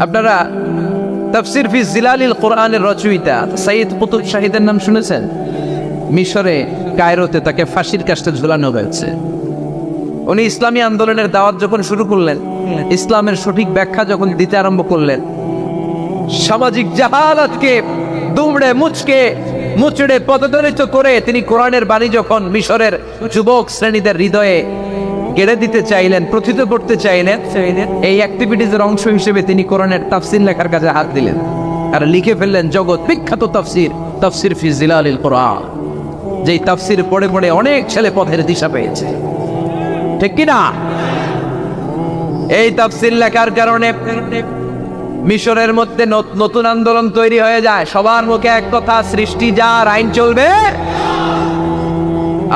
আপনারা তাফসীর ফি জিলালিল কোরআনের রচয়িতা সাইয়্যিদ কুতুব শাহীদের নাম শুনেছেন? মিশরে কায়রোতে তাকে ফাঁসির কাস্টে ঝুলানো হয়েছে। উনি ইসলামী আন্দোলনের দাওয়াত যখন শুরু করলেন, ইসলামের সঠিক ব্যাখ্যা যখন দিতে আরম্ভ করলেন, সামাজিক জাহালাতকে দুমড়ে মুচড়ে পদদলিত করে তিনি কোরআনের বাণী যখন মিশরের যুবক শ্রেণীদের হৃদয়ে গেড়ে দিতে চাইলেন, প্রথিত করতে চাইলেন, এই অ্যাক্টিভিটিজের অংশ হিসেবে তিনি কোরআনের তাফসীর লেখার কাজে হাত দিলেন আর লিখে ফেললেন জগৎ বিখ্যাত তাফসীর ফি জিলালিল কোরআন, যেই তাফসীর পড়ে পড়ে অনেক ছেলে পথের দিশা পেয়েছে। ঠিক কিনা? এই তাফসীর লেখার কারণে মিশরের মধ্যে নতুন আন্দোলন তৈরি হয়ে যায়। সবার মুখে এক কথা, সৃষ্টি যার, আইন চলবে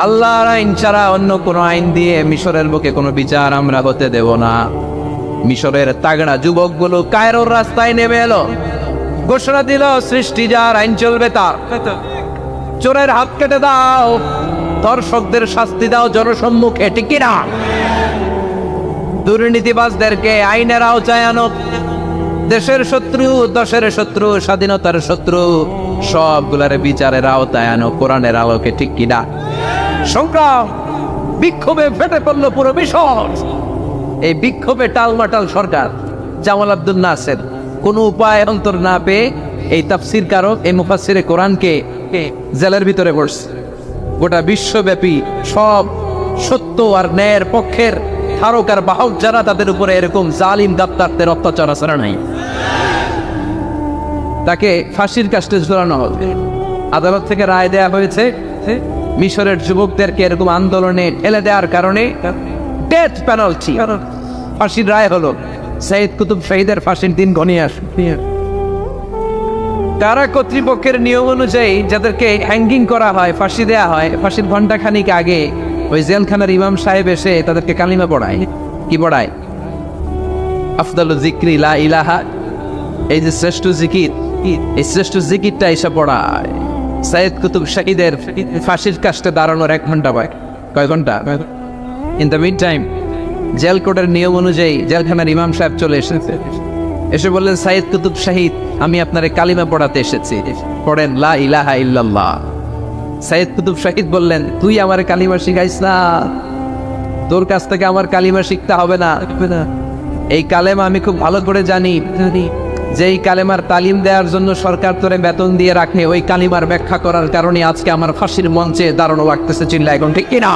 আল্লাহর আইন ছাড়া অন্য কোনো আইন দিয়ে মিশরের বুকে কোনো বিচার আমরা হতে দেব না। মিশরের তাগড়া যুবকগুলো কায়রোর রাস্তায় নেমে এলো, ঘোষণা দিল সৃষ্টি যার, আইন চলবে তার। চোরের হাত কেটে দাও, ধর্ষকদের শাস্তি দাও জনসম্মুখে। ঠিক কিনা? দুর্নীতিবাজদেরকে আইনের আওতায় আনো। দেশের শত্রু, দশের শত্রু, স্বাধীনতার শত্রু সবগুলার বিচারের আওতায় আনো কোরআনের আলোকে। ঠিক কিনা? সংগ্রাম, বিক্ষোভে ফেটে পড়লো পুরো মিশর। এই বিক্ষোভে টালমাটাল সরকার, জামাল আব্দুল নাসের কোনো উপায় অন্তর না পেয়ে এই তাফসীর কারক, এই মুফাসসিরে কোরআনকে জেলের ভিতরে পড়ছে। গোটা বিশ্বব্যাপী সব সত্য আর ন্যায়ের পক্ষের ধারক আর বাহক যারা, তাদের উপরে এরকম জালিম গাদ্দারদের অত্যাচার আচরণ নাই। তাকে ফাঁসির কাস্টে ঝুলানো হবে। আদালত থেকে রায় দেয়া হয়েছে মিশরের যুবকদেরকে এরকম আন্দোলনে ঠেলে দেওয়ার কারণে ডেথ পেনাল্টি, ফাঁসির রায় হলো। সাইয়্যিদ কুতুব শাহীদের ফাঁসির দিন ঘনিয়ে আসে। কারা কর্তৃপক্ষের নিয়ম অনুযায়ী যাদেরকে হ্যাঙ্গিং করা হয়, ফাঁসি দেয়া হয়, ফাঁসির ঘন্টাখানিক আগে ওই জেলখানার ইমাম সাহেব এসে তাদেরকে কালিমা পড়ায়। কি পড়ায়? আফদালু যিকরি লা ইলাহা, এই যে শ্রেষ্ঠ জিকির, এই শ্রেষ্ঠ জিকিরটা এসে পড়ায়। সাইয়্যিদ কুতুব শাহীদের ফাঁসির কাস্টে দাঁড়ানোর 1 ঘন্টা পায়। কয় ঘন্টা? In the mid time jail কোর্টের নিয়ম অনুযায়ী জেলখানার ইমাম সাহেব চলে এসেছে, এসে বললেন সাইয়্যিদ কুতুব শাহীদ, আমি আপনারে কালিমা পড়াতে এসেছি, পড়েন লা ইলাহা ইল্লাল্লাহ। সাইয়্যিদ কুতুব শাহীদ বললেন, তুই আমার কালিমা শিখাইস না, তোর কাছ থেকে আমার কালিমা শিখতে হবে না। এই কালেমা আমি খুব ভালো করে জানি, যেই কালেমার তালিম দেওয়ার জন্য সরকার তোরে বেতন দিয়ে রাখে, ওই কালিমার ব্যাখ্যা করার কারণে আজকে আমার ফাঁসির মঞ্চে দাঁড়ানো লাগতেছে। চিল্লা এখন ঠিক কিনা?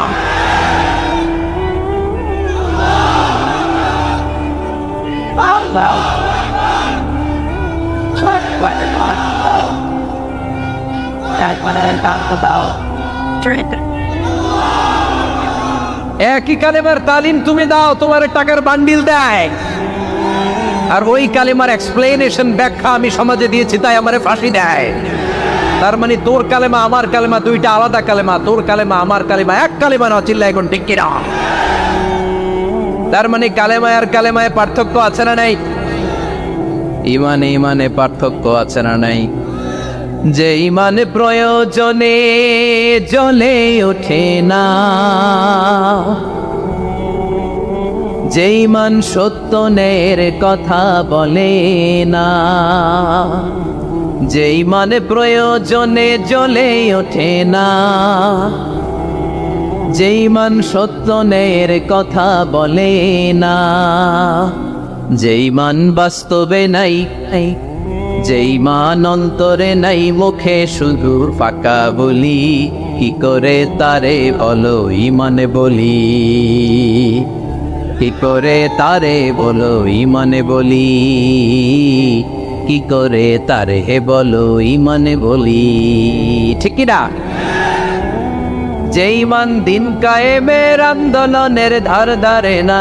একই কালেমার তালিম তুমি দাও, তোমার টাকার বান্ডিল দেয়, আর ওই কালেমার এক্সপ্লেনেশন, ব্যাখ্যা আমি সমাজে দিয়েছি তাই আমারে ফাঁসি দেয়। তার মানে তোর কালেমা আমার কালেমা দুইটা আলাদা কালেমা, তোর কালেমা আমার কালেমা এক কালেমা না। চিল্লা এখন ঠিক কিনা? তার মানে কালেমায় আর কালেমায় পার্থক্য আছে না নাই? ইমানে পার্থক্য আছে না নাই? যে ইমান প্রয়োজনে জ্বলে ওঠে না, যে ইমান সত্য ন্যায়ের কথা বলে না, যে ইমান প্রয়োজনে জ্বলে ওঠে না, যে ইমান সত্য ন্যায়ের কথা বলে না, যে ইমান বাস্তবে নাই, যে ইমান অন্তরে নাই, মুখে শুধু ফাঁকা বলি, কি করে তারে বলো ইমানে বলি, কি করে তারে বলো ইমানে বলি, কি করে তারে বলো ইমানে বলি। ঠিক কিনা? যে ইমান দিন কায়েমের আন্দোলনের ধার ধারে না,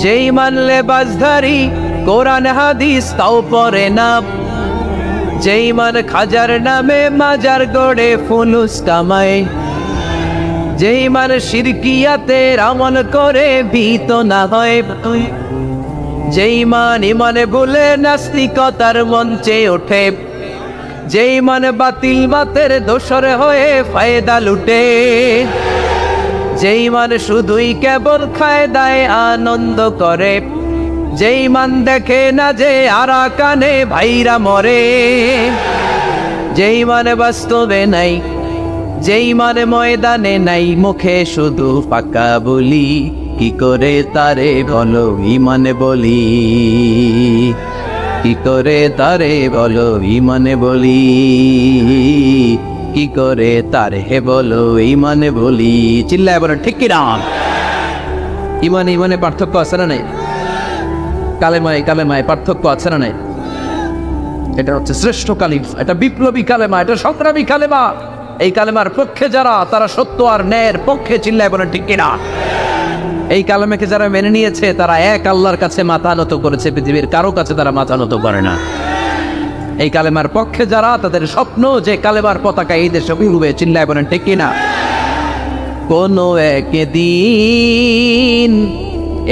যে ইমান লেবাসধারী কোরআন হাদিস তাও পড়ে না, যে ইমান খাজার নামে মাজার গড়ে ফুলুস কামায়, যে ইমান শিরকিয়াতের আমল করে ভীত না হয়, যে ইমান ইমানে ভুলে নাস্তিকতার মঞ্চে ওঠে, যে ইমান বাতিল মাতের দোসর হয়ে ফায়দা লুটে, যে ইমান শুধুই কেবল খায় দায় আনন্দ করে, যেই মান দেখে না যে আরাকানে ভাইরা মরে, যেই মানে বাস্তবে নাই, যেই মানে ময়দানে নাই, মুখে শুধু ফাঁকা বলি, কি করে তারে বলো ইমানে বলি, কি করে তারে বলো ইমানে বলি, কি করে তারে বলো ইমানে বলি। চিল্লায় বলো ঠিক কিনা? ইমানে ইমানে পার্থক্য আছে না নাই? কালেমায় কালেমায় পার্থক্য আছে না নাই? এটা হচ্ছে শ্রেষ্ঠ কালিমা, এটা বিপ্লবী কালেমা, এটা সংগ্রামী কালেমা। এই কালেমার পক্ষে যারা, তারা সত্য আর ন্যায়ের পক্ষে। চিল্লায় বলেন ঠিক কিনা? এই কালেমাকে যারা মেনে নিয়েছে তারা এক আল্লাহর কাছে মাথা নত করেছে, পৃথিবীর কারো কাছে তারা মাথা নত করে না। এই কালেমার পক্ষে যারা, তাদের স্বপ্ন যে কালেমার পতাকা এই দেশে উড়বে। চিল্লায় বলেন ঠিক কিনা? কোনো একদিন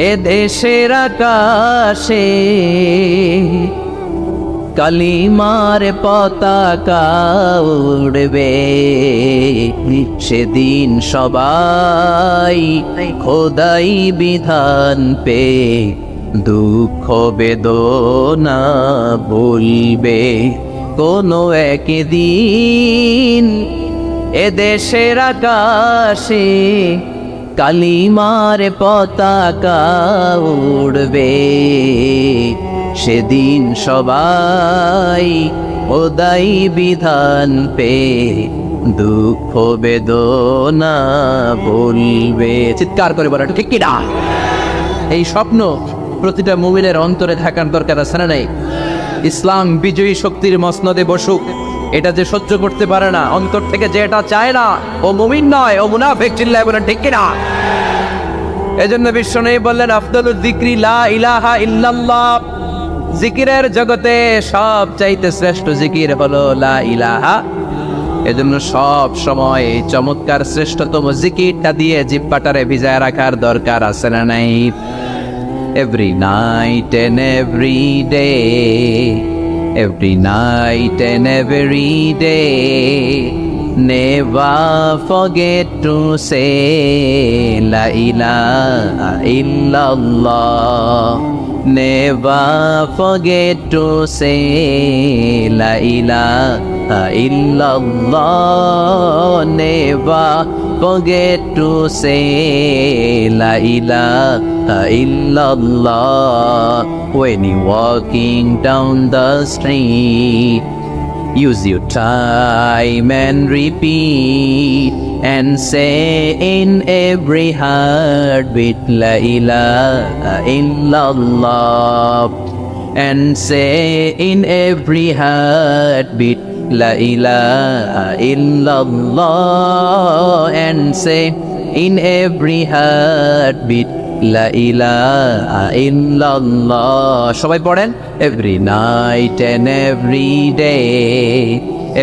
এ দেশের আকাশে কালিমার পতাকা উড়বে, সেদিন সবাই খোদাই বিধান পে দুঃখ বেদনা ভুলবে। কোনো একদিন এ দেশের আকাশে কালিমার পতাকা উড়বে, সেদিন সবাই খোদাই বিধান পে দুঃখ বেদনা ভুলবে। চিৎকার করে বলা ঠিক কিনা? এই স্বপ্ন প্রতিটা মুমিনের অন্তরে থাকার দরকার আছে না নাই? ইসলাম বিজয়ী শক্তির মসনদে বসুক, এটা যে সহ্য করতে পারে না, অন্তর থেকে যে এটা চায় না, ও মুমিন নয়, ও মুনাফিক। চিল্লায় বলেন ঠিক কিনা? এজন্য বিশ্বনবী বললেন, আফদালুয যিকরি লা ইলাহা ইল্লাল্লাহ। জিকিরের জগতে সব চাইতে শ্রেষ্ঠ জিকির হলো লা ইলাহা। এজন্য সব সময় এই চমৎকার শ্রেষ্ঠতম জিকিরটা দিয়ে জিহ্বাটারে ভিজায় রাখার দরকার আছে না নাই? Every night and every day, every night and every day, never forget to say la ilaha illallah. Never forget to say la ilaha illallah. Never forget to say la ilaha illallah. When you walking down the street, use your time and repeat, and say in every heartbeat la ilaha illallah. And say in every heartbeat la ilaha illallah. And say in every heartbeat la ilaha illallah. সবাই পড়েন, every night and every day,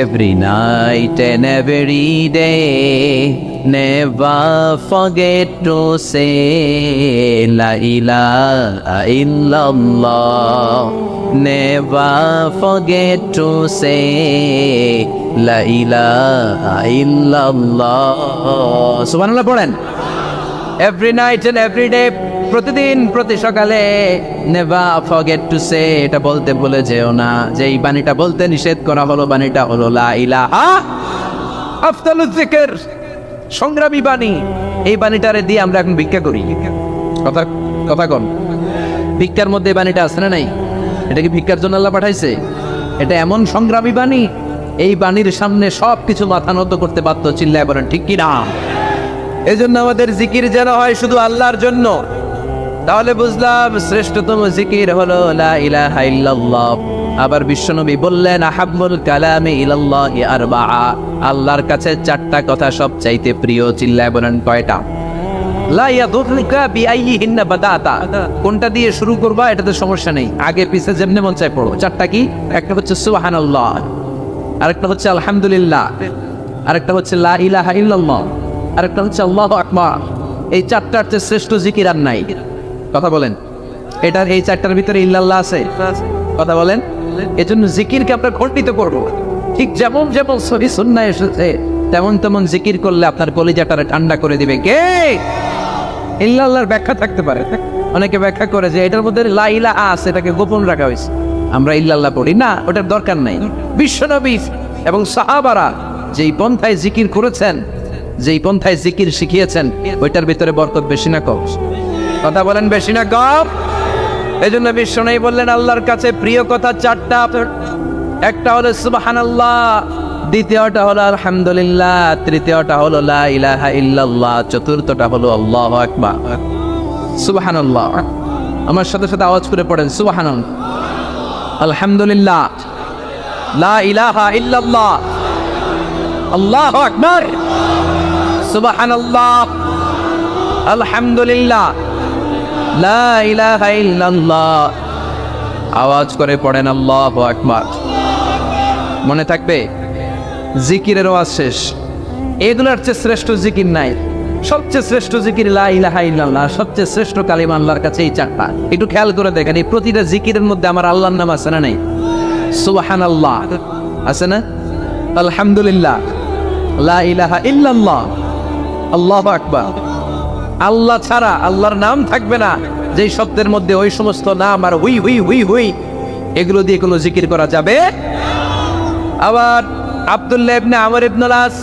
every night and every day, never forget to say la ilaha illallah. Never forget to say la ilaha illallah. সুবহানাল্লাহ পড়েন। Every night and every day, প্রতিদিন প্রতি সকালে never forget to say, এটা বলতে ভুলে যেও না। যে এই বাণীটা বলতে নিষেধ করা হলো, বাণীটা হলো লা ইলাহা আফদালুয যিকর, সংগ্রামী বাণী। এই বাণীটারে দিয়ে আমরা এখন ভিক্ষা করি। কথা কোন? ভিক্ষার মধ্যে এই বাণীটা আছে না নাই? এটা কি ভিক্ষার জন্য আল্লাহ পাঠাইছে? এটা এমন সংগ্রামী বাণী, এই বাণীর সামনে সব কিছু মাথা নত করতে বাধ্য। চিল্লায় বলেন ঠিক কিনা? এজন্য আমাদের জিকির যেন হয় শুধু আল্লাহর জন্য। তাহলে বুঝলাম শ্রেষ্ঠতম জিকির হলো লা ইলাহা ইল্লাল্লাহ। আবার বিশ্বনবী বললেন, আহাব্বুল কালামি ইলাল্লাহি আরবাআ, আল্লাহর কাছে চারটা কথা সবচাইতে প্রিয়। চিল্লায় বলেন কয়টা? লা ইয়াদুররুকা বিআইয়িহিন্না বাদাতা, কোনটা দিয়ে শুরু করবা এটাতে সমস্যা নেই, আগে পিছে যেমনে মন চায় পড়ো। চারটা কি? একটা হচ্ছে সুবহানাল্লাহ, আরেকটা হচ্ছে আলহামদুলিল্লাহ, আরেকটা হচ্ছে লা ইলাহা ইল্লাল্লাহ, আরেকটা হচ্ছে আল্লাহু আকবার। এই চারটার চেয়ে শ্রেষ্ঠ জিকির আর নাই। কথা বলেন, এটার এই চারটার ভিতরে ইল্লাল্লাহ আছে? কথা বলেন। এজন্য জিকিরকে আমরা খণ্ডিত করব। ঠিক যেমন যেমন সহি সুন্নাহ এসেছে তেমন তেমন জিকির করলে আপনার কলিজাটারে ঠান্ডা করে দিবে কে? ইল্লাল্লাহর ব্যাখ্যা থাকতে পারে, অনেকে ব্যাখ্যা করে যে এটার মধ্যে লা ইলাহা আছে, এটাকে গোপন রাখা হয়েছে, আমরা ইল্লাল্লাহ পড়ি না, ওটার দরকার নাই। বিশ্বনবী এবং সাহাবারা যেই পন্থায় জিকির করেছেন, যেই পন্থায় জিকির শিখিয়েছেন, ওইটার ভিতরে বরকত বেশি না কম? কথা বলেন, বেশি না কম? এই জন্য বিশ্বনবী বললেন আল্লাহর কাছে প্রিয় কথা চারটা। একটা হলো সুবহানাল্লাহ, দ্বিতীয়টা হলো আলহামদুলিল্লাহ, তৃতীয়টা হলো লা ইলাহা ইল্লাল্লাহ, চতুর্থটা হলো আল্লাহু আকবার। সুবহানাল্লাহ, আমার সাথে সাথে আওয়াজ করে পড়েন সুবহানাল্লাহ, আলহামদুলিল্লাহ, লা ইলাহা ইল্লাল্লাহ, আল্লাহু আকবার, সুবহানাল্লাহ, আলহামদুলিল্লাহ, লা ইলাহা ইল্লাল্লাহ। আওয়াজ করে পড়েন আল্লাহু আকবার। মনে থাকবে জিকিরের ওয়াজ শেষ, এগুলোর চেয়ে শ্রেষ্ঠ জিকির নাই। সবচেয়ে শ্রেষ্ঠ জিকির লা ইলাহা ইল্লাল্লাহ, সবচেয়ে শ্রেষ্ঠ কালিমা আল্লাহর কাছে এই চারটা। একটু খেয়াল করে দেখেন, এই প্রতিটা জিকিরের মধ্যে আমার আল্লাহর নাম আছে না নাই? সুবহানাল্লাহ আছে না? আলহামদুলিল্লাহ, লা ইলাহা ইল্লাল্লাহ, আল্লাহু আকবার। আল্লাহ ছাড়া আল্লাহর নাম থাকবে না, যেই শব্দের মধ্যে ওই সমস্ত নাম আর হুই হুই হুই হুই, এগুলো দিয়ে কোনো জিকির করা যাবে। আবার আব্দুল্লাহ ইবনে আমর ইবনে আস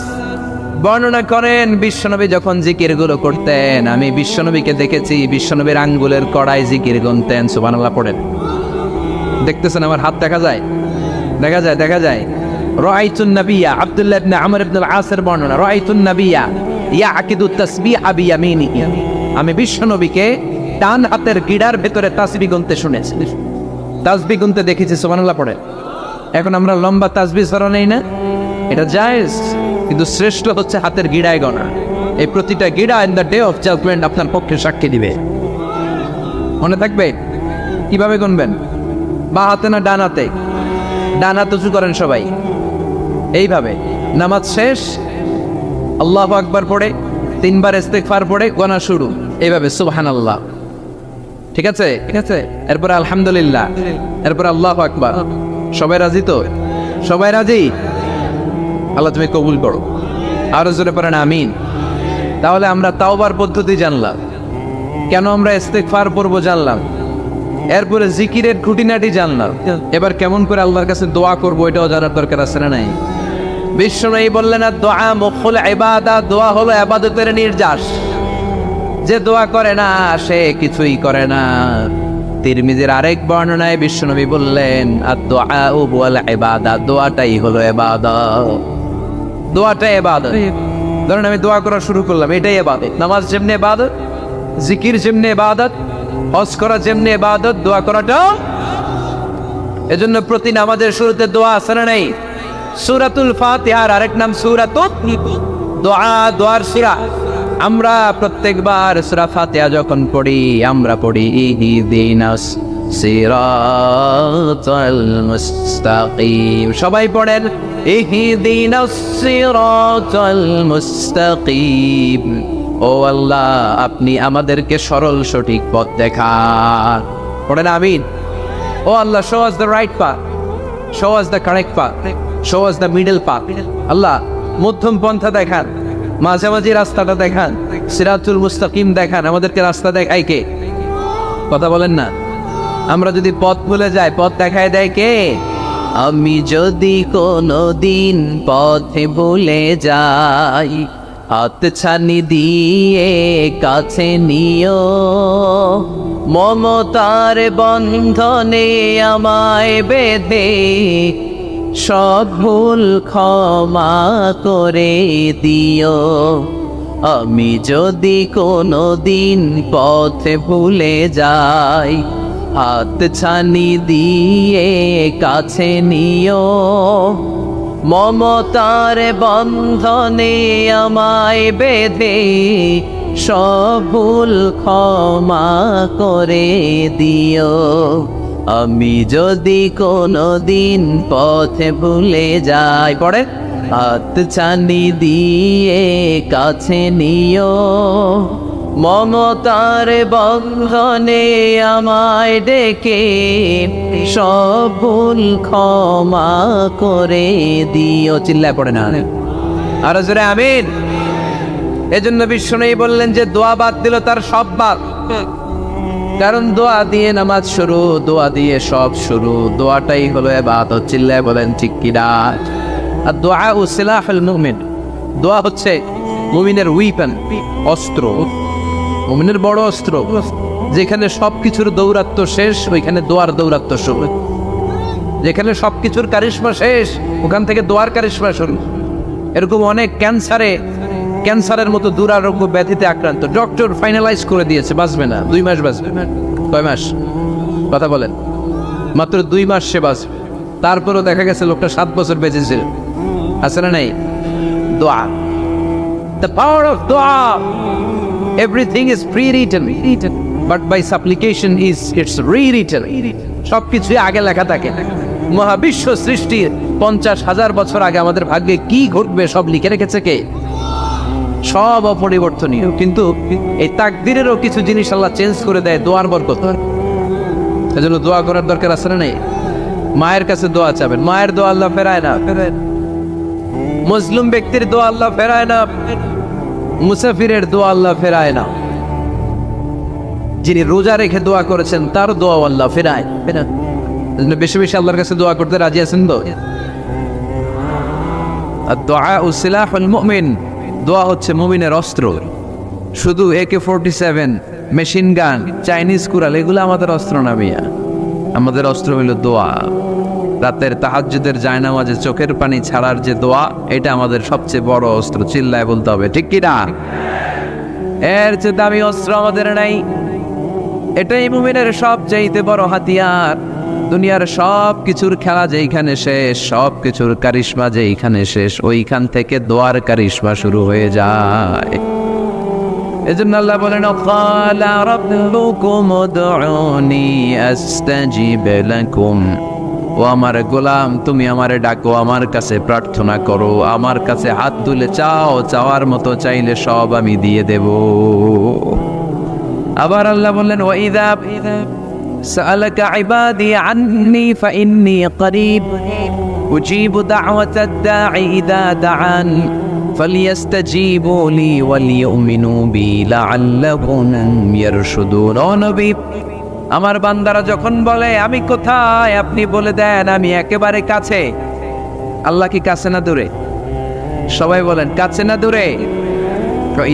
বর্ণনা করেন, বিশ্বনবী যখন জিকিরগুলো করতেন, আমি বিশ্বনবীকে দেখেছি বিশ্বনবীর আঙ্গুলের কড়াই জিকির গুনতেন। সুবহানাল্লাহ পড়েন। দেখতেছেন আমার হাত দেখা যায়? দেখা যায়, দেখা যায়। রাআইতুন নাবিয়্যা, আব্দুল্লাহ ইবনে আমর ইবনে আস-এর বর্ণনা, রাআইতুন নাবিয়্যা ইয়াকিদু তাসবিহা বিয়ামিনিহি, আমি বিশ্বনবীকে ডান হাতের গিড়ার ভেতরে তাসবিহ গুনতে শুনেছি, তাসবিহ গুনতে দেখেছি। সুবহানাল্লাহ পড়েন। এখন আমরা লম্বা তাসবিহ ছড়া নেই না, এটা জায়েজ, কিন্তু শ্রেষ্ঠ হচ্ছে হাতের গিড়ায় গণা। এই প্রতিটা গিড়া in the day of judgement আপনার পক্ষে সাক্ষী দিবে। মনে থাকবে কিভাবে গুনবেন? বা হাতে না ডান হাতে? ডান হাত উঁচু করেন সবাই, এইভাবে। নামাজ শেষ আল্লাহু আকবার পড়ে 3 বার ইস্তিগফার পড়ে গোনা শুরু, এইভাবে সুবহানাল্লাহ। ঠিক আছে, ঠিক আছে। এরপরে আলহামদুলিল্লাহ, এরপরে আল্লাহু আকবার। সবাই রাজি তো? সবাই রাজি? আল্লাহ তুমি কবুল করো। আরো জোরে পড়েন আমিন। তাহলে আমরা তাওবার পদ্ধতি জানলাম, কেন আমরা ইস্তিগফার পড়বো জানলাম, এরপরে জিকিরের খুঁটিনাটি জানলাম। এবার কেমন করে আল্লাহর কাছে দোয়া করবো এটাও জানার দরকার আছে না নাই? বিশ্বনবী বললেন দোয়া মুখুল ইবাদত, দোয়া হলো ইবাদতের নির্যাস। যে দোয়া করে না সে কিছুই করে না। তিরমিজির আরেক বর্ণনায় বিশ্বনবী বললেন আদ-দুআ ওয়াল ইবাদত, দোয়াটাই হলো ইবাদত, দোয়াটাই ইবাদত। ধরেন আমি দোয়া করা শুরু করলাম, এটাই ইবাদত। নামাজ যেমনি ইবাদত, জিকির যেমনি ইবাদত, হজ করা যেমনি ইবাদত, দোয়া করাটা। এজন্য প্রতি নামাজের শুরুতে দোয়া আছে না নাই? সূরাতুল ফাতিহার আরেক নাম সূরাতুদ দোয়া, দোয়ার সূরা। আমরা প্রত্যেকবার সূরা ফাতিহা যখন পড়ি, আমরা পড়ি ইহদিনাস সিরাতাল মুস্তাকিম। সবাই পড়েন ইহদিনাস সিরাতাল মুস্তাকিম। ও আল্লাহ, আপনি আমাদেরকে সরল সঠিক পথ দেখান। পড়েন আমিন। ও আল্লাহ, show us the right path, show us the correct path, show us the middle path. আল্লাহ মধ্যম পন্থা দেখান, মাঝামাঝি রাস্তাটা দেখান, সিরাতুল মুস্তাকিম দেখান। আমাদেরকে রাস্তা দেখায় কে? কথা বলেন না। আমরা যদি পথ ভুলে যাই, পথ দেখায় দেয় কে? আমি যদি কোনদিন পথে ভুলে যাই, হাত ছানি দিয়ে কাছে নিও, মমতার বন্ধনে আমায় বেঁধে সব ভুল ক্ষমা করে দিও। আমি যদি কোনদিন পথে ভুলে যাই, হাত ছানি দিয়ে কাছে নিও, মমতার বন্ধনে আমায় বেঁধে সব ভুল ক্ষমা করে দিও। আমি যদি কোনদিন পথে ভুলে যাই, পড়ে হাত ছানি দিয়ে কাছে নিও, মমতার বন্ধনে আমায় ডেকে সব ভুল ক্ষমা করে দিও। চিল্লায় পড়ে না আর জোরে আমিন। এজন্য বিশ্বনবী বললেন যে দোয়া বাদ দিল তার সব বাদ। কারণ দোয়া দিয়ে নামাজ শুরু, দোয়া দিয়ে সব শুরু, দোয়াটাই হলো ইবাদত। চিল্লায় বলেন ঠিক কিনা? আর দোয়া ও সিলাহুল মুমিন, দোয়া হচ্ছে মুমিনের উইপন, অস্ত্র, মুমিনের বড় অস্ত্র। যেখানে সবকিছুর দৌরাত্ম শেষ, ওইখানে দোয়ার দৌরাত্ম শুরু। যেখানে সবকিছুর কারিশমা শেষ, ওখান থেকে দোয়ার কারিশমা শুরু। এরকম অনেক ক্যান্সারের মতো দুরারোগ্য ব্যাধিতে আক্রান্ত, ডক্টর ফাইনালাইজ করে দিয়েছে বাঁচবে না, 2 মাস বাঁচবে। কয় মাস? কথা বলেন। মাত্র 2 মাস সে বাঁচবে। তারপরও দেখা গেছে লোকটা 7 বছর বেঁচেছিল। আছে না নাই? দোয়া, দ্য পাওয়ার অফ দোয়া। Everything is pre-written, but by supplication it's re-written. সবকিছুই আগে লেখা থাকে। মহাবিশ্ব সৃষ্টির 50,000 বছর আগে আমাদের ভাগ্যে কি ঘটবে সব লিখে রেখেছে কে? সব অপরিবর্তনীয়। কিন্তু এই তাকদিরেরও কিছু জিনিস আল্লাহ চেঞ্জ করে দেয় দোয়ার বরকত। এজন্য দোয়া করার দরকার আছে না নেই? মায়ের কাছে দোয়া চাবেন, মায়ের দোয়া আল্লাহ ফেরায় না। মুসলিম ব্যক্তির দোয়া আল্লাহ ফেরায় না, মুসাফিরের দোয়া আল্লাহ ফেরায় না। যিনি রোজা রেখে দোয়া করেছেন তার দোয়া আল্লাহ ফেরায়। বেশি বেশি আল্লাহর কাছে দোয়া করতে রাজি আছেন তো? আর দোয়া ও সিলাহুল মুমিন, দোয়া হচ্ছে মুমিনের অস্ত্র। শুধু AK-47, মেশিন গান, চাইনিজ কুড়াল এগুলো আমাদের অস্ত্র না মিয়া। আমাদের অস্ত্র হইল দোয়া। রাতের তাহাজ্জুদের জায়নামাজে চোখের পানি ছাড়ার যে দোয়া, এটা আমাদের সবচেয়ে বড় অস্ত্র। চিল্লায় বলতে হবে ঠিক কি না? এর চেয়ে দামি অস্ত্র আমাদের নাই। এটাই মুমিনের সবচাইতে বড় হাতিয়ার। দুনিয়ার সব কিছুর খেলা যেইখানে শেষ, সব কিছুর কারিশমা যেইখানে শেষ, ওইখান থেকে দোয়ার কারিশমা শুরু হয়ে যায়। এজন্য আল্লাহ বলেন, ক্বালা রাব্বুকুম উদউনি আস্তাজিব লাকুম। ও আমার গোলাম, তুমি আমারে ডাকো, আমার কাছে প্রার্থনা করো, আমার কাছে হাত তুলে চাও, চাওয়ার মতো চাইলে সব আমি দিয়ে দেব। আবার আল্লাহ বললেন, ওয়াইদা সাআলাকা ইবাদি আন্নী ফাইন্নী করিব উজিবু দাওয়াতাদ দাঈ ইযা দাআন ফালিয়াস্তাজিবু লি ওয়ালিউমিনু বি লাআল্লাহুম ইয়ারশুদুন। ও নবী, আমার বান্দারা যখন বলে আমি কোথায়, আপনি বলে দেন আমি একেবারে কাছে। আল্লাহ কি কাছে না দূরে? সবাই বলেন কাছে না দূরে?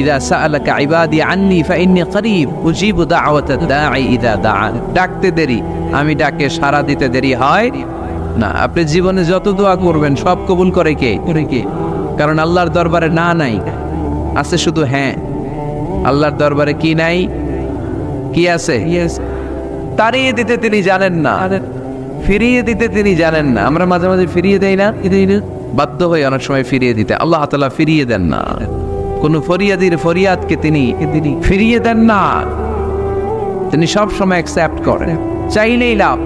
ইযা সাআলাকা ইবাদি আন্নী ফাইন্নী করিব উজিবু দাওয়াতাদ দাঈ ইযা দাআন। ডাকতে দেরি, আমি ডাকে সাড়া দিতে দেরি হয় না। আপনি জীবনে যত দোয়া করবেন সব কবুল করে কে? কারণ আল্লাহর দরবারে না নাই, আছে শুধু হ্যাঁ। আল্লাহর দরবারে কি নাই? কি আছে? তাড়িয়ে দিতে তিনি জানেন না, ফিরিয়ে দিতে তিনি জানেন না। আমরা মাঝে মাঝে ফিরিয়ে দেই না, বাধ্য হয়ে অনেক সময় ফিরিয়ে দিতে। আল্লাহ তাআলা ফিরিয়ে দেন না। কোন ফরিয়াদির ফরিয়াদকে তিনি ফিরিয়ে দেন না, তিনি সব সময় অ্যাকসেপ্ট করেন। চাইলেই লাভ,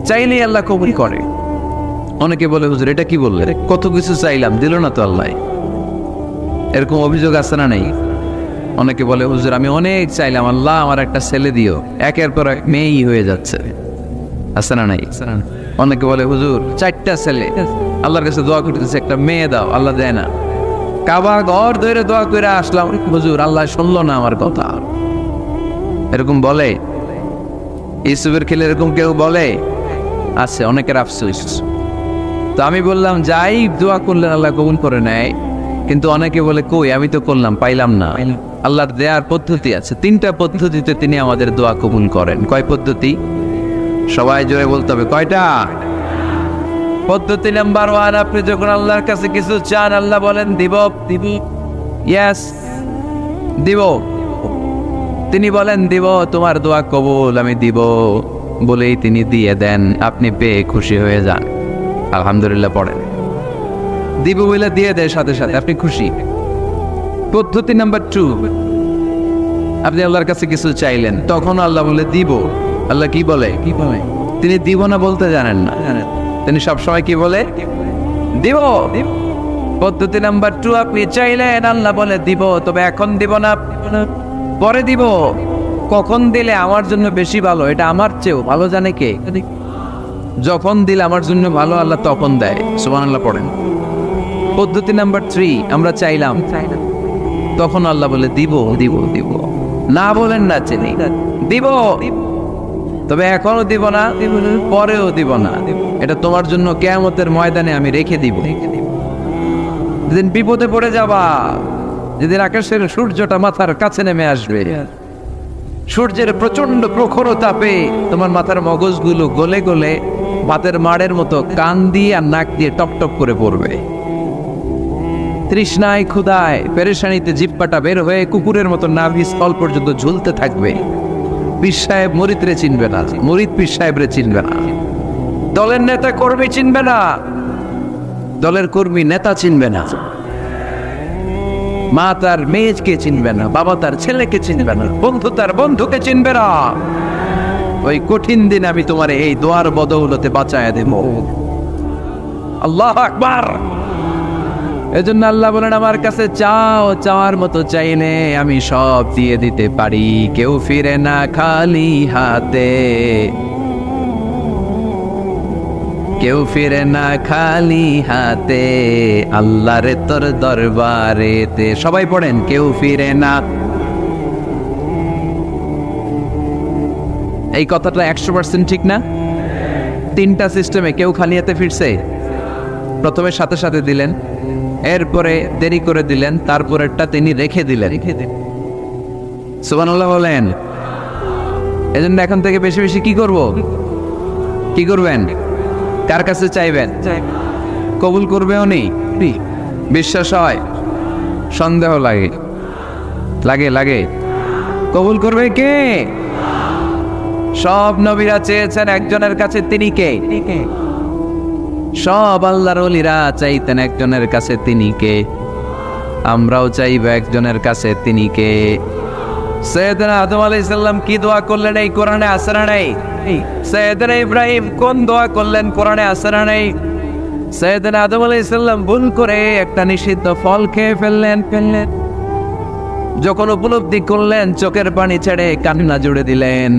চাইলেই আল্লাহ কবুল করে। অনেকে বলে, হুজুর এটা কি বললেন, কত কিছু চাইলাম দিল না তো আল্লাহ। এরকম অভিযোগ আছে না নাই? অনেকে বলে, হুজুর আমি অনেক চাইলাম, আল্লাহ আমার একটা ছেলে দিও, একের পর এক মেয়েই হয়ে যাচ্ছে। আছে না নাই? অনেকে বলে, হুজুর 4টা ছেলে, আল্লাহর কাছে দোয়া করতেছে একটা মেয়ে দাও, আল্লাহ দেয় না। কাবা ঘর ধরে দোয়া করে আসলাম, হুজুর আল্লাহ শুনলো না আমার কথা। এরকম বলে? ইউসুফের খেলে এরকম কেউ বলে? আছে, অনেকের আফসোস। তো আমি বললাম, যাই দোয়া করলেন আল্লাহ কবুল করে নেয়, কিন্তু অনেকে বলে কই আমি তো করলাম পাইলাম না। আল্লাহর দেয়ার পদ্ধতি আছে, 3টা পদ্ধতিতে তিনি আমাদের দোয়া কবুল করেন। কয় পদ্ধতি? সবাই জোরে বলতে হবে, কয়টা? পদ্ধতি নাম্বার 1, আপনি যখন আল্লাহর কাছে কিছু চান আল্লাহ বলেন দিব, ইয়েস দিব। তিনি বলেন দিব, তোমার দোয়া কবুল, আমি দিব বলেই তিনি দিয়ে দেন। আপনি পেয়ে খুশি হয়ে যান, আলহামদুলিল্লাহ পড়েন। দিব বলে দিয়ে দেয় সাথে সাথে, আপনি খুশি। পদ্ধতি নাম্বার 2, আপনি আল্লাহর কাছে কিছু চাইলেন, তখন আল্লাহ বলে দিব। আল্লাহ কি বলে? তিনি দিব না বলতে জানেন না, তিনি সবসময় কি বলে? দিব। পদ্ধতি নাম্বার 2, আপনি চাইলেন, আল্লাহ বলে দিব, তবে এখন দিব না, পরে দিব। কখন দিলে আমার জন্য বেশি ভালো, এটা আমার চেয়েও ভালো জানে কে? যখন দিলে আমার জন্য ভালো আল্লাহ তখন দেয়। সুবহানাল্লাহ পড়েন। পদ্ধতি নাম্বার 3, আমরা চাইলাম, তখন আল্লাহ বলে দিব। না বলেন না, চিনি দিব, তবে এখনো দিব না, পরেও দিব না। এটা তোমার জন্য কিয়ামতের ময়দানে আমি রেখে দিব। যেদিন বিপদে পড়ে যাবা, যেদিন আকাশের সূর্যটা মাথার কাছে নেমে আসবে, সূর্যের প্রচন্ড প্রখর তাপে তোমার মাথার মগজগুলো গলে গলে ভাতের মাড়ের মতো কান দিয়ে আর নাক দিয়ে টপ টপ করে পড়বে। তৃষ্ণায় ক্ষুধায় পেরেশানিতে জিহ্বাটা বের হয়ে কুকুরের মতো নাভি স্থল পর্যন্ত ঝুলতে থাকবে। পীর সাহেব মুরিদরে চিনবে না, মুরিদ পীর সাহেবরে চিনবে না, দলের নেতা কর্মী চিনবে না, দলের কর্মী নেতা চিনবে না, মা তার মেয়েকে চিনবে না, বাবা তার ছেলেকে চিনবে না, বন্ধু তার বন্ধুকে চিনবে না। ওই কঠিন দিন আমি তোমার এই দোয়ার বদৌলতে বাঁচায় দেব। আল্লাহু আকবার। এজন্য আল্লাহ বলেন, আমার কাছে চাও, চাওয়ার মতো চাইলে আমি সব দিয়ে দিতে পারি। কেউ ফিরে না খালি হাতে, কেউ ফিরে না খালি হাতে, আল্লাহরে তোর দরবারেতে। সবাই পড়েন, কেউ ফিরে না। এই কথাটা 100% ঠিক না? তিনটা সিস্টেমে কেউ খালি হাতে ফিরছে? প্রথমে সাথে সাথে দিলেন, এরপরে দেরি করে দিলেন, তারপরেরটা তিনি রেখে দিলেন। সুবহানাল্লাহ বলেন। এজন্য এখন থেকে বেশি বেশি কি করব? কি করবেন? কার কাছে চাইবেন? কবুল করবে উনি? বিশ্বাস হয়? সন্দেহ লাগে? লাগে লাগে। কবুল করবে কে? সব নবীরা চেয়েছেন একজনের কাছে, তিনি কে? সব আল্লাহর ওলিরা চাইতেন একজনের কাছে, তিনি কে? আমরাও চাইব একজনের কাছে, তিনি কে? সাইয়েদনা আদম আলাইহিস সালাম কি দোয়া করলেন এই কোরআনে আছে না নাই? সাইয়েদনা ইব্রাহিম কোন দোয়া করলেন কোরআনে আছে না নাই? সাইয়েদনা আদম আলাইহিস সালাম ভুল করে একটা নিষিদ্ধ ফল খেয়ে ফেললেন। যখন উপলব্ধি করলেন, চোখের পানি ছেড়ে কান্না জুড়ে দিলেন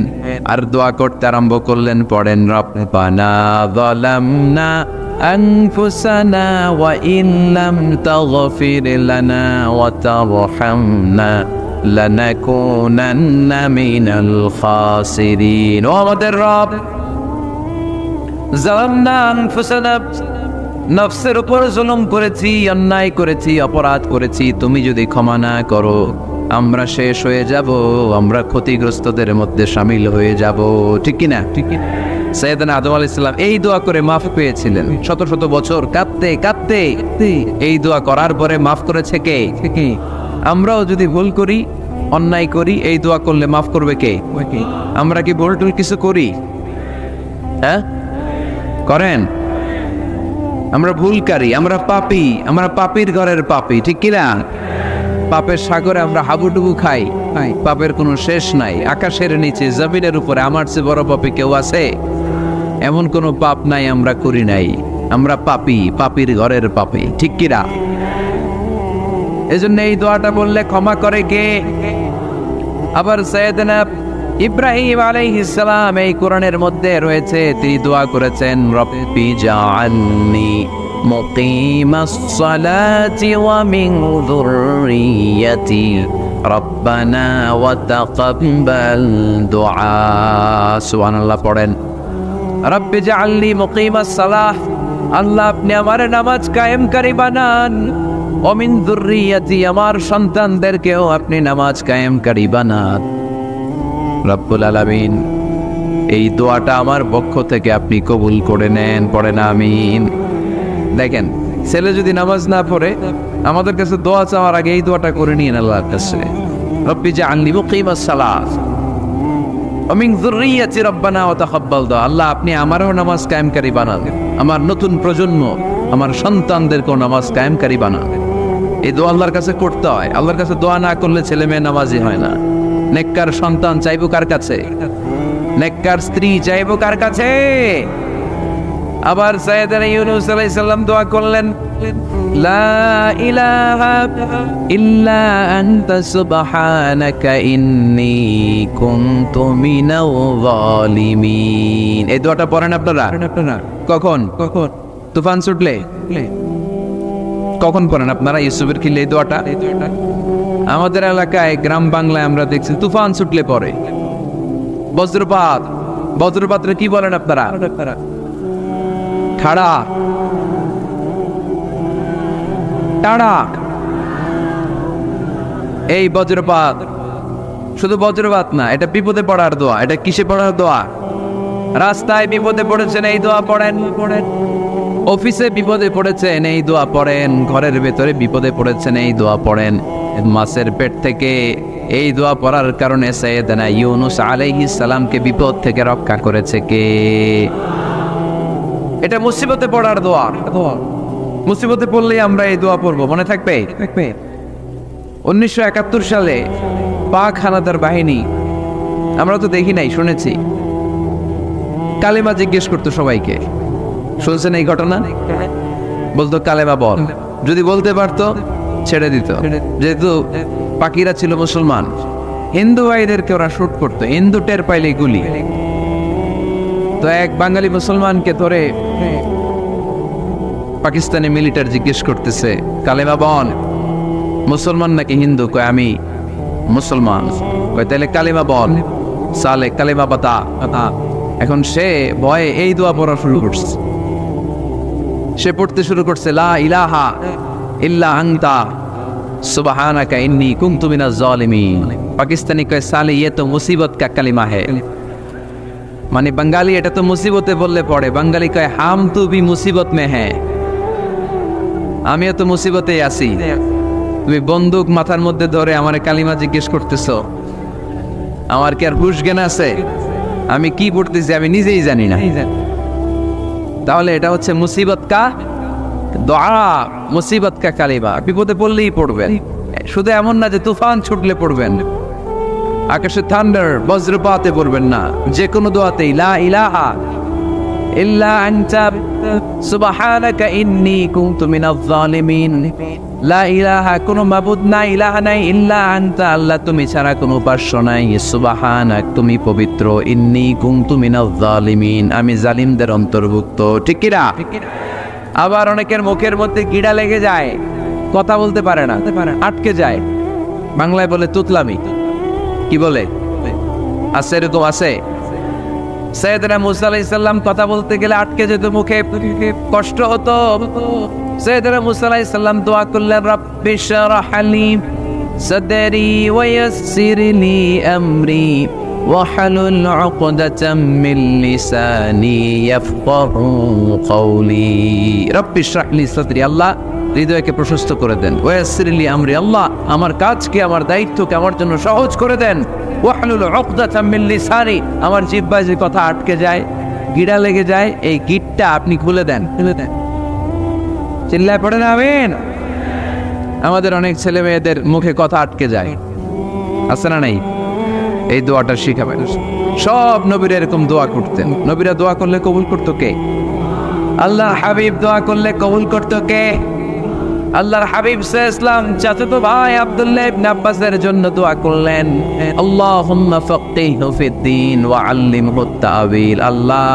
আর দোয়া করতে আরম্ভ করলেন। পড়েন, রব্বানা যালামনা আনফুসানা ওয়া ইন লাম তাগফির লানা ওয়া তারহামনা লানাকুনান্না মিনাল খাসিরিন। ও আমাদের রব, যালামনা আনফুসানা, নফসের উপর জুলুম করেছি, অন্যায় করেছি, অপরাধ করেছি। তুমি যদি ক্ষমা না করো, আমরা শেষ হয়ে যাব, আমরা ক্ষতিগ্রস্তদের মধ্যে শামিল হয়ে যাব। ঠিক কিনা? ঠিক কিনা? সাইয়েদনা আদম আলাইহিস সালাম এই দোয়া করে মাফ পেয়েছিলেন। শত শত বছর কাঁদতে কাঁদতে এই দোয়া করার পরে মাফ করেছে কে? আমরাও যদি ভুল করি, অন্যায় করি, এই দোয়া করলে মাফ করবে কে? আমরা কি ভুল টুল কিছু করি? হ্যাঁ, করেন? আমরা ভুলকারী, আমরা পাপী, আমরা পাপীর ঘরের পাপী। ঠিক কিনা? পাপের সাগরে আমরা হাবুডুবু খাই, পাপের কোনো শেষ নাই। আকাশের নিচে, জমিনের উপরে আমার চেয়ে বড় পাপী কেউ আছে? এমন কোনো পাপ নাই আমরা করি নাই। আমরা পাপী, পাপীর ঘরের পাপী। ঠিক কিনা? এজন্য এই দোয়াটা বললে ক্ষমা করে কে? আবার সাইয়েদনা ইব্রাহিম আলাইহিস সালাম এই কোরআনের মধ্যে রয়েছে, তিনি দোয়া করেছেন, রব্বি জাআলনি মুকিমাস সালাতি ওয়া মিন যুররিয়াতি রব্বানা ওয়া তাকাব্বাল দুআ। সুবহানাল্লাহ পড়েন, রব্বি জাআলনি মুকিমাস সালাহ, আল্লাহ আপনি আমার নামাজ কায়েমকারী বানান, ওয়া মিন যুররিয়াতি, আমার সন্তানদেরকেও আপনি নামাজ কায়েমকারী বানান। রব্বুল আলামিন, এই দোয়াটা আমার পক্ষ থেকে আপনি কবুল করে নেন। পড়েন আমিন। দেখেন, ছেলে যদি নামাজ না পড়ে, আমাদের কাছে দোয়া চাওয়ার আগে এই দোয়াটা করে নিন আল্লাহর কাছে, রব্বি জাআলনি মুকিমাস সালাত ওয়া মিন যুররিয়াতি রব্বানা ওয়া তাকাব্বাল দুআ। আল্লাহ আপনি আমারও নামাজ কায়েমকারী বানান, আমার নতুন প্রজন্ম, আমার সন্তানদেরকেও নামাজ কায়েমকারী বানান। এই দোয়া আল্লাহর কাছে করতে হয়। আল্লাহর কাছে দোয়া না করলে ছেলে মেয়ে নামাজি হয় না। নেককার সন্তান চাইবো কার কাছে? নেককার স্ত্রী চাইবো কার কাছে? আবার সাইয়েদনা ইউনূস আলাইহিস সালাম দোয়া করলেন, লা ইলাহা ইল্লা আনতা সুবহানাকা ইন্নী কুনতু মিনাল যালিমিন। এই দোয়াটা পড়েন আপনারা? কখন? তুফান ছুটলে? কখন পড়েন আপনারা ইউসুফের খিলে এই দোয়াটা? আমাদের এলাকায় গ্রাম বাংলায় আমরা দেখছি তুফান ছুটলে পড়ে। বজ্রপাত, বজ্রপাতের কি বলেন আপনারা? খাড়া, টাড়া। এই বজ্রপাত শুধু বজ্রপাত না, এটা বিপদে পড়ার দোয়া। এটা কিসে পড়ার দোয়া? রাস্তায় বিপদে পড়েছেন, এই দোয়া পড়েন। অফিসে বিপদে পড়েছেন, এই দোয়া পড়েন। ঘরের ভেতরে বিপদে পড়েছেন, এই দোয়া পড়েন। মাছের পেট থেকে এই দোয়া পড়ার কারণে সাইয়েদনা ইউনুস আলাইহিস সালামকে বিপদ থেকে রক্ষা করেছে কে? এটা মুসিবতে পড়ার দোয়া। মুসিবতে পড়লেই আমরা এই দোয়া পড়বো, মনে থাকবে? 1971 সালে পাক হানাদার বাহিনী, আমরা তো দেখি নাই, শুনেছি, কালেমা জিজ্ঞেস করতো সবাইকে। শুনছেন এই ঘটনা? বলতো কালেমা বল, যদি বলতে পারতো ছেড়ে দিত। যেহেতু পাকিরা ছিল মুসলমান, হিন্দু ভাইদেরকে ওরা শুট করতো, হিন্দু টের পাইলে গুলি। তো এক বাঙালি মুসলমানকে ধরে পাকিস্তানি মিলিটার জিজ্ঞেস করতেছে, কালেমা বল, মুসলমান নাকি হিন্দু? কয় আমি মুসলমান। কয় তাহলে কালেমা বল। সালে কালেমা বাতা। এখন সে ভয়ে এই দোয়া পড়া শুরু করছে। সে পড়তে শুরু করছে, লা ইলাহা ইল্লা আনতা সুবহানাকা ইন্নী কুনতু মিনাজ জালিমিন। পাকিস্তানি কয় সালে ये तो मुसीबत का कलिमा है। মানে বাঙালি এটা তো মুসিবতে বললে পড়ে, বাঙালি কয় হাম তু ভি মুসিবত মে হ্যাঁ, আমিও তো মুসিবতে আছি। তুমি বন্দুক মাথার মধ্যে ধরে আমার কালিমা জিজ্ঞেস করতেছো, আমার কি আর হুশ জ্ঞান আছে? আমি কি পড়তেছি আমি নিজেই জানি না। তাহলে এটা হচ্ছে মুসিবত কা দোয়া, মুসিবত কা কালিমা। বিপদে পড়লেই পড়বেন, শুধু এমন না যে তুফান ছুটলে পড়বেন, আকাশে থান্ডার বজ্রপাতে পড়বেন না। যে কোনো দোয়াতেই লা ইলাহা ইল্লা আনতা সুবহানাকা ইন্নী কুনতু মিনাজ জালিমিন। লা ইলাহা, কোনো মাবুদ নাই, ইলাহা নাই, ইল্লা আনতা, আল্লাহ তুমি ছাড়া কোনো উপাস্য নাই, সুবহানাক, তুমি পবিত্র, ইন্নী কুনতু মিনাজ জালিমিন, আমি জালিমদের অন্তর্ভুক্ত। ঠিক কি না? আবার অনেকের মুখের মধ্যে গিড়া লেগে যায়, কথা বলতে পারে না, আটকে যায়। বাংলায় বলে তুতলামি। কি বলে? আছে, এরকম আছে। সাইয়েদনা মুসা আলাইহিস সালাম কথা বলতে গেলে আটকে যেত, মুখে কষ্ট হতো। সাইয়েদনা মুসা আলাইহিস সালাম দোয়া করলেন, রাব্বি শরহ লি সাদরি ওয়া ইয়াসসির লি আমরি ওয়াহলুল উকদাতাম মিন লিসানি ইয়াফকাহু কওলি। রাব্বি শরহ লি সাদরি, আল্লাহ হৃদয়কে প্রশস্ত করে দেন। ওয়া ইয়াসসির লি আমরি, আল্লাহ আমার কাজকে, আমার দায়িত্বকে আমার জন্য সহজ করে দেন। ওয়াহলুল উকদাতাম মিন লিসানি, আমার জিহ্বায় যে কথা আটকে যায়, গিড়া লেগে যায়, এই গিটটা আপনি খুলে দেন। চিল্লায় পড়েন আমিন। আমাদের অনেক ছেলে মেয়েদের মুখে কথা আটকে যায়, আছে না নাই? এই দোয়াটা শিখাবেন। সব নবীরা এরকম দোয়া করতেন। নবীরা দোয়া করলে কবুল করতো কে? আল্লাহর হাবিব দোয়া করলে কবুল করতো কে? আল্লাহর হাবিব সাল্লাল্লাহু আলাইহি চাচাতো ভাই আব্দুল্লাহ ইবনে আব্বাসের জন্য দোয়া করলেন, আল্লাহুম্মা ফাক্কিহু ফিদ্দীন ওয়া আল্লিমহু তা'ওয়িল। আল্লাহ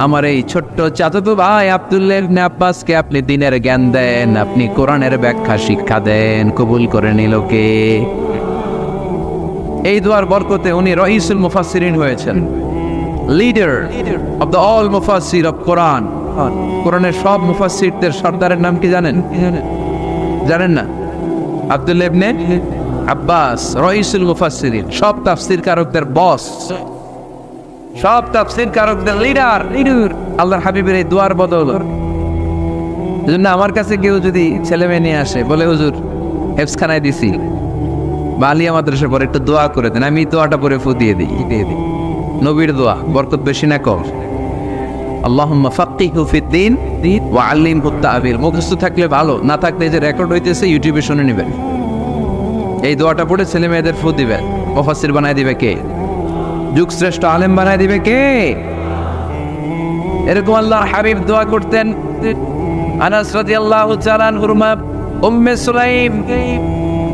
আমার এই ছোট্ট চাচাতো ভাই আব্দুল্লাহ ইবনে আব্বাসকে আপনি দ্বীনের জ্ঞান দেন, আপনি কোরআনের ব্যাখ্যা শিক্ষা দেন। কবুল করে নিল কে? এই দোয়ার বরকতে উনি রাইসুল মুফাসসিরিন হয়েছেন, লিডার অফ দ্য অল মুফাসসির অফ কোরআন। কোরআনের সব মুফাসসিরদের সর্দারের নাম কি জানেন? জানেন না? আব্দুল্লাহ ইবনে আব্বাস রাইসুল মুফাসসিরিন, সব তাফসীর কারকদের বস, সব তাফসীর কারকদের লিডার। আল্লাহর হাবিবের এই দোয়ার বদৌলত। এজন্য আমার কাছে কেউ যদি ছেলে মেয়ে নিয়ে আসে, বলে হুজুর হেফজখানায় দিছি বা আলিয়া মাদ্রাসার পরে একটু দোয়া করে দেন, আমি দোয়াটা পরে ফু দিয়ে দিই। নবীর দোয়া, বরকত বেশি না কম? আল্লাহুম্মা ফাক্কিহু ফিদ্দীন ওয়া আল্লিমহু তা'ওয়িল। মুখস্থ থাকলে ভালো, না থাকলে যে রেকর্ড হইতেছে ইউটিউবে শুনে নেবেন। এই দোয়াটা পড়ে ছেলে মেয়েদের ফু দিবেন। মুফাসসির বানায় দিবে কে? যুগ শ্রেষ্ঠ আলেম বানায় দিবে কে? এরকম আল্লাহর হাবিব দোয়া করতেন। আনাস রাদিয়াল্লাহু তাআলা আনহুর মা উম্মে সুলাইম,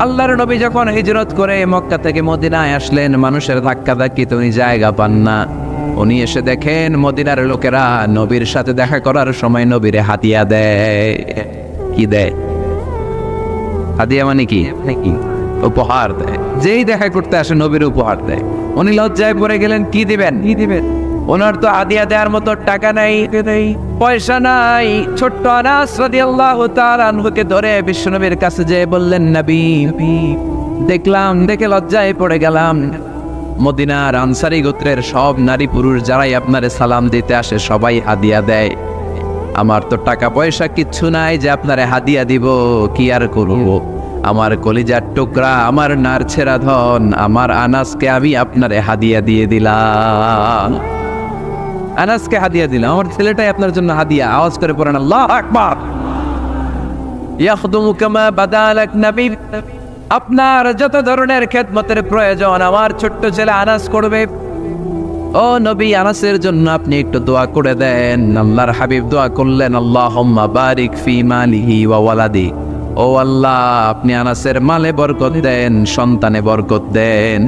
আল্লাহর নবী যখন হিজরত করে মক্কা থেকে মদিনায় আসলেন, মানুষের ধাক্কাধাক্কিতে উনি জায়গা পান না। উনি এসে দেখেন মদিনার লোকেরা নবীর সাথে দেখা করার সময় নবীরে হাদিয়া দেয়। কি দেয়? হাদিয়া মানে কি? উপহার দেয়। যেই দেখা করতে আসে নবীর উপহার দেয়। উনি লজ্জায় পড়ে গেলেন, কি দিবেন? ওনার তো হাদিয়া দেওয়ার মতো টাকা নাই, পয়সা নাই। ছোট্ট আনাস রাদিয়াল্লাহু তাআলা আনহুকে ধরে বিশ্বনবীর কাছে যেয়ে বললেন, নবী দেখলাম, দেখে লজ্জায় পড়ে গেলাম, মদিনার আনসারী গোত্রের সব নারী পুরুষ যারাই আপনারে সালাম দিতে আসে সবাই হাদিয়া দেয়। আমার তো টাকা পয়সা কিচ্ছু নাই যে আপনারে হাদিয়া দিব, কি আর করব? আমার কলিজার টুকরা, আমার নারছেরা ধন, আমার আনাসকে আমি আপনারে হাদিয়া দিয়ে দিলাম। আনাসকে হাদিয়া দিলাম, আমার ছেলেটাই আপনার জন্য হাদিয়া। আওয়াজ করে পড়েন আল্লাহু আকবার। ইয়াখদুমু কামা বাদালাক নবী, আপনার যত ধরনের খেদমতের প্রয়োজন আমার ছোট্ট ছেলে আনাস করবে। ও নবী, আনাসের জন্য আপনি একটু দোয়া করে দেন। আল্লাহর হাবিব দোয়া করলেন, আল্লাহুম্মা বারিক ফি মালিহি ওয়া ওয়ালাদি। ও আল্লাহ, আপনি আনাসের মালে বরকত দেন, সন্তানে বরকত দেন।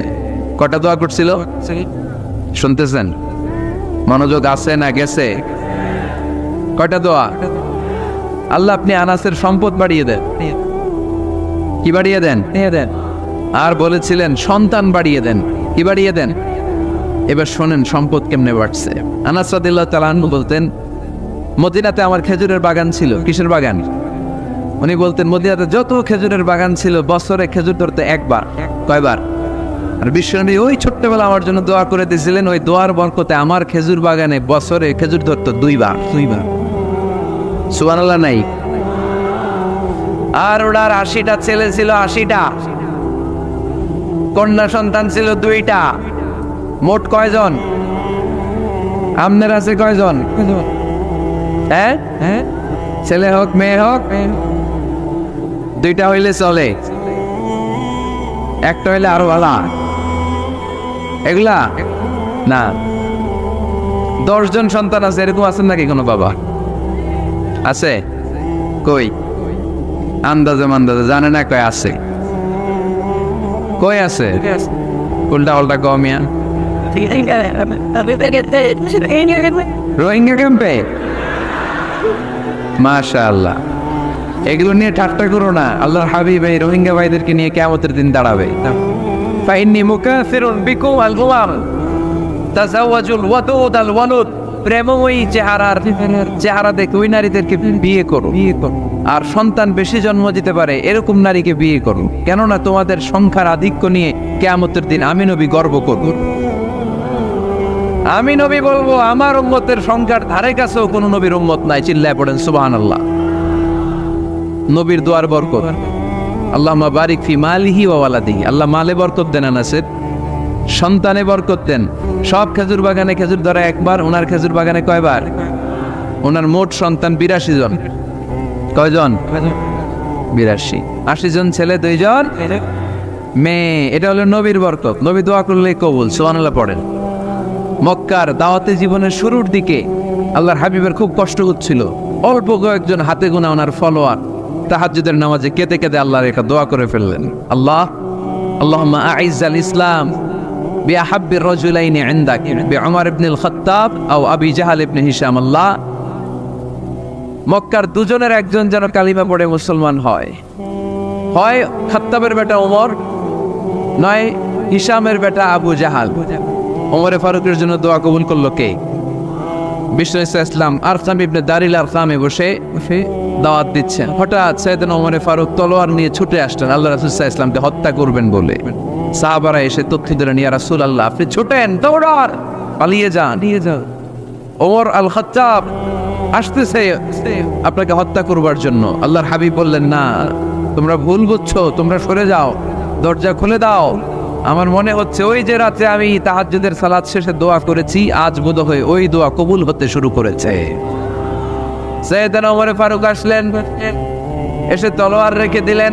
কটা দোয়া করছিল শুনতেছেন? মনোযোগ আছে না গেছে? কয়টা দোয়া? আল্লাহ আপনি আনাসের সম্পদ বাড়িয়ে দেন। কি বাড়িয়ে দেন? আর বলেছিলেন সন্তান বাড়িয়ে দেন। কি বাড়িয়ে দেন? এবার শোনেন সম্পদ কেমনে বাড়ছে। আনাস রাদিয়াল্লাহু তাআলা আনহু বলতেন, মদিনাতে আমার খেজুরের বাগান ছিল। কিসের বাগান? উনি বলতেন মদিনাতে যত খেজুরের বাগান ছিল বছরে খেজুর ধরতে একবার। কয়বার? আর বিশ্বনবী ওই ছোট্টবেলা আমার জন্য দোয়া করে দিয়েছিলেন, ওই দোয়ার বরকতে আমার খেজুর বাগানে বছরে খেজুর ধরতো দুইবার। সুবহানাল্লাহ নাই? আর ওনার 80টা ছেলে ছিল, 80টা কন্যা সন্তান ছিল 2টা। মোট কয়জন? আপনার আছে কয়জন? হ্যাঁ, ছেলে হোক মেয়ে হোক 2টা হইলে চলে, একটা হইলে আরো ভালো। এগুলা না, 10 জন সন্তান আছে, এরকম আছেন নাকি কোনো বাবা? আছে? কই? আন্দাজে মান্দাজে জানে না, কয় আছে? কই আছে? উল্টা উল্টা কমিয়া রোহিঙ্গা ক্যাম্পে। মাশাআল্লাহ, এগুলো নিয়ে ঠাট্টা করো না। আল্লাহর হাবিব এই রোহিঙ্গা ভাইদেরকে নিয়ে কিয়ামতের দিন দাঁড়াবে। ফাইন্নী মুকাসিরুন বিকুম আল গুলাম তাজাওয়াজুল ওয়াদুদ আল ওয়ালুদ। প্রেমময়ী চেহারা দেখে ওই নারীদেরকে বিয়ে করো, আর সন্তান বেশি জন্ম দিতে পারে এরকম নারীকে বিয়ে করো। কেননা তোমাদের সংখ্যার আধিক্য নিয়ে কিয়ামতের দিন আমি নবী গর্ব করব। আমি নবী বলবো আমার উম্মতের সংখ্যার ধারে কাছেও কোনো নবীর উম্মত নাই। চিল্লায় পড়েন সুবহানাল্লাহ। নবীর দোয়ার বরকত। আল্লাহুম্মা বারিক ফি মালিহি ওয়া ওয়ালাদিহি। আল্লাহ মালে বরকত দেন, আনাসের সন্তানে বরকত দেন। সব খেজুর বাগানে খেজুর ধরা একবার, ওনার খেজুর বাগানে কয়বার? ওনার মোট সন্তান 82 জন। কয়জন? 82। 80 জন ছেলে, 2 জন মেয়ে। এটা হলো নবীর বরকত। নবী দোয়া করলে কবুল। সুবহানাল্লাহ পড়েন। মক্কার দাওয়াতে জীবনের শুরুর দিকে আল্লাহর হাবিবের খুব কষ্ট হচ্ছিল। অল্প কয়েকজন হাতে গোনা ওনার ফলোয়ার তাহাজ্জুদের নামাজে কেঁদে কেঁদে আল্লাহর একটা দোয়া করে ফেললেন, আল্লাহুম্মা আইজ্জাল ইসলাম বিআহাব্বির রাজুলাইনি ইনদাক বিউমর ইবনুল খাত্তাব আও আবি জাহল ইবনে হিশাম। আল্লাহ, মক্কার দুজনের একজন যেন কালিমা পড়ে মুসলমান হয়। হয় খাত্তাবের বেটা ওমর, নয় হিশামের বেটা আবু জাহাল। ওমরে ফারুকের জন্য দোয়া কবুল করলো কে? বিষ্ণু ইসলাম আরকাম ইবনে দারিল আরকামে বসে দাওয়াত দিচ্ছেন। হঠাৎ সাইয়েদনা ওমরে ফারুক তলোয়ার নিয়ে ছুটে আসলেন আল্লাহ রাসূল সাল্লাল্লাহু আলাইহি ওয়াসাল্লামকে হত্যা করবেন বলে। সাহাবারা এসে তথ্য দিলেন, ইয়া রাসূলুল্লাহ আপনি ছুটেন, দৌড়ান, পালিয়ে যান। ওমর আল খাত্তাব আসতেছে আপনাকে হত্যা করবার জন্য। আল্লাহর হাবিব বললেন, না, তোমরা ভুল বুঝছো, তোমরা সরে যাও, দরজা খুলে দাও। আমার মনে হচ্ছে ওই যে রাতে আমি তাহাজ্জুদের সালাত শেষে দোয়া করেছি, আজ বোধহয় ওই দোয়া কবুল হতে শুরু করেছে। সাইয়েদনা ওমর ফারুক আসলেন, এসে তলোয়ার রেখে দিলেন,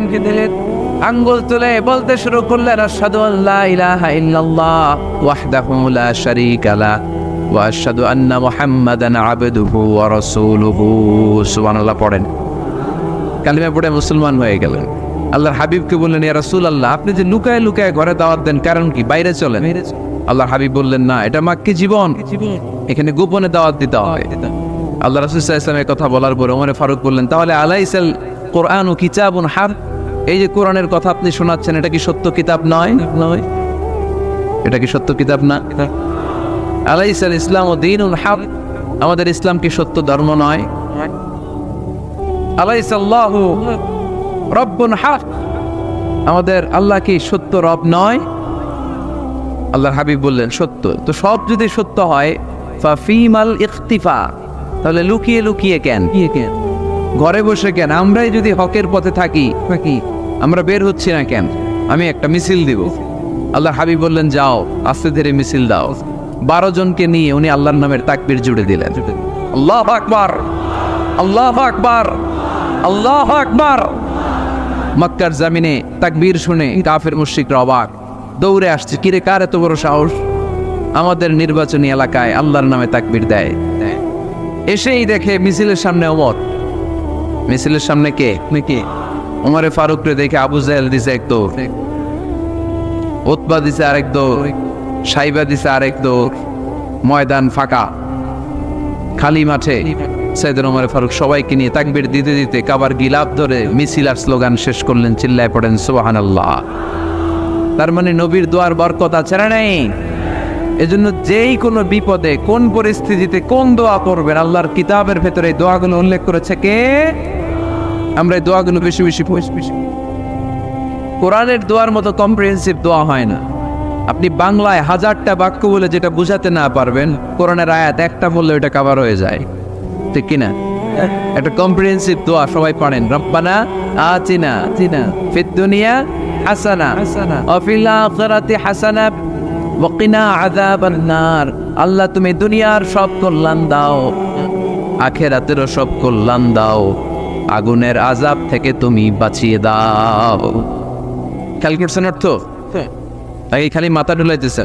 আঙ্গুল তুলে বলতে শুরু করলেন, আশহাদু আল্লা ইলাহা ইল্লাল্লাহ ওয়াহদাহু লা শারীকা লাহু ওয়া আশহাদু আন্না মুহাম্মাদান আবদুহু ওয়া রাসূলুহু। সুবহানাল্লাহ পড়েন। কালিমা পড়ে মুসলমান হয়ে গেলেন। আল্লাহর হাবিবকে বললেন, ইয়া রাসূলুল্লাহ আপনি যে লুকায় লুকায় ঘরে দাওয়াত দেন, কারণ কি? বাইরে চলেন। আল্লাহর হাবিব বললেন, না, এটা মাক্কি জীবন, এখানে গোপনে দাওয়াত দিতে হয়। আল্লাহ রাসূল সাল্লাল্লাহু আলাইহি ওয়াসাল্লামের কথা বলার পর ওমর ফারুক বললেন, তাহলে আলাইসাল কোরআনু কিতাবুন হার, এই যে কোরআনের কথা আপনি শোনাচ্ছেন, এটা কি সত্য কিতাব নয়? এটা কি সত্য কিতাব না? আলাইসাল ইসলাম ও দীনুল হক, আমাদের ইসলাম কি সত্য ধর্ম নয়? আলাইসাল্লাহু রব্বুন হক, আমাদের আল্লাহ কি সত্য রব নয়? আল্লাহর হাবিব বললেন সত্য। তো সব যদি সত্য হয়, ফাফিমাল ইখতিফা, তাহলে লুকিয়ে লুকিয়ে কেন? ঘরে বসে কেন? আমরাই যদি হকের পথে থাকি, আমরা বের হচ্ছি না কেন? আমি একটা মিছিল দিব। আল্লাহর হাবিব বললেন যাও, আস্তে ধীরে মিছিল দাও। 12 জনকে নিয়ে উনি আল্লাহর নামের তাকবীর জুড়ে দিলেন। আল্লাহু আকবার, আল্লাহু আকবার, আল্লাহু আকবার। মক্কার জমিনে তাকবীর শুনে কাফের মুশরিকরা অবাক, দৌড়ে আসছে, কিরে কার এত বড় সাহস আমাদের নির্বাচনী এলাকায় আল্লাহর নামে তাকবীর দেয়। এসেই দেখে মিছিলের সামনে ওমর। মিছিলের সামনে কে? ওমরে ফারুক রে দেখে আবু জাহেল দিছে এক দৌড়, উতবা দিছে আরেক দৌড়, সাইবা দিছে আরেক দৌড়। ময়দান ফাঁকা, খালি মাঠে সাইয়েদনা ওমর ফারুক সবাইকে নিয়ে তাকবীর দিতে দিতে কাবার গিলাফ ধরে মিছিল আর স্লোগান শেষ করলেন। চিল্লায় পড়েন সুবহানাল্লাহ। তার মানে নবীর দোয়ার বরকত আছে না নেই? এজন্য যেই কোনো বিপদে, কোন পরিস্থিতিতে কোন দোয়া করবেন, আল্লাহর কিতাবের ভেতরে এই দোয়াগুলো উল্লেখ করেছে কে? আমরা এই দোয়াগুলো বেশি বেশি কোরআনের দোয়ার মতো কম্প্রিহেন্সিভ দোয়া হয় না। আপনি বাংলায় 1000টা বাক্য বলে যেটা বুঝাতে না পারবেন, কোরআনের আয়াত একটা বললে ওটা কভার হয়ে যায়, ঠিক কিনা? একটা কম্প্রিহেন্সিভ দোয়া সবাই পড়েন, রব্বানা আতিনা ফিদ দুনিয়া হাসানা ওয়া ফিল আখিরাতি হাসানা ওয়া কিনা আযাবান নার। আল্লাহ তুমি দুনিয়ার সব কল্যাণ দাও, আখিরাতেরও সব কল্যাণ দাও, আগুনের আযাব থেকে তুমি বাঁচিয়ে দাও। খেয়াল করছেন অর্থ? এই খালি মাথা ঢুলাইতেছে।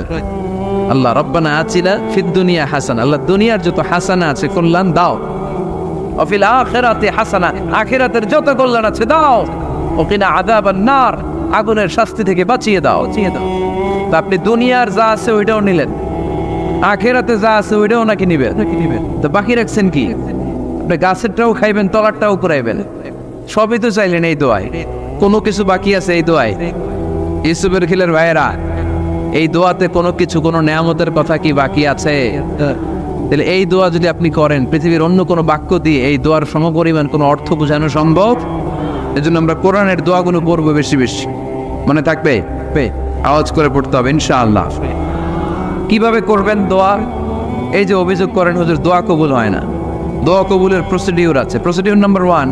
আল্লাহ রব্বানা আতিনা ফিদ দুনিয়া হাসানা, আল্লাহ দুনিয়ার যত হাসানা আছে কল্যাণ দাও, ওয়া ফিল আখিরাতি হাসানা, আখিরাতের যত কল্যাণ আছে দাও, ওয়া কিনা আযাবান নার, আগুনের শাস্তি থেকে বাঁচিয়ে দাও। তা আপনি দুনিয়ার যা আছে ওইটাও নিলেন, আখিরাতে যা আছে ওইটাও নাকি নিবেন, তো বাকি রাখছেন কি? আপনি গাছেরটাও খাইবেন, তলারটাও কুড়াইবেন, সবই তো চাইলেন এই দোয়ায়। কোনো কিছু বাকি আছে এই দোয়ায়? ইউসুফের খিলের ভাইয়েরা, এই দোয়াতে কোনো কিছু, কোনো নেয়ামতের কথা কি বাকি আছে? তাহলে এই দোয়া যদি আপনি করেন, পৃথিবীর অন্য কোনো বাক্য দিয়ে এই দোয়ার সমপরিমাণ কোনো অর্থ বোঝানো সম্ভব? এজন্য আমরা কোরআনের দোয়াগুলো পড়বো বেশি বেশি। মনে থাকবে? আওয়াজ করে পড়তে হবে ইনশাআল্লাহ। কিভাবে করবেন দোয়া? এই যে অভিযোগ করেন হুজুর দোয়া কবুল হয় না, দোয়া কবুলের প্রসিডিউর আছে। প্রসিডিউর নাম্বার 1,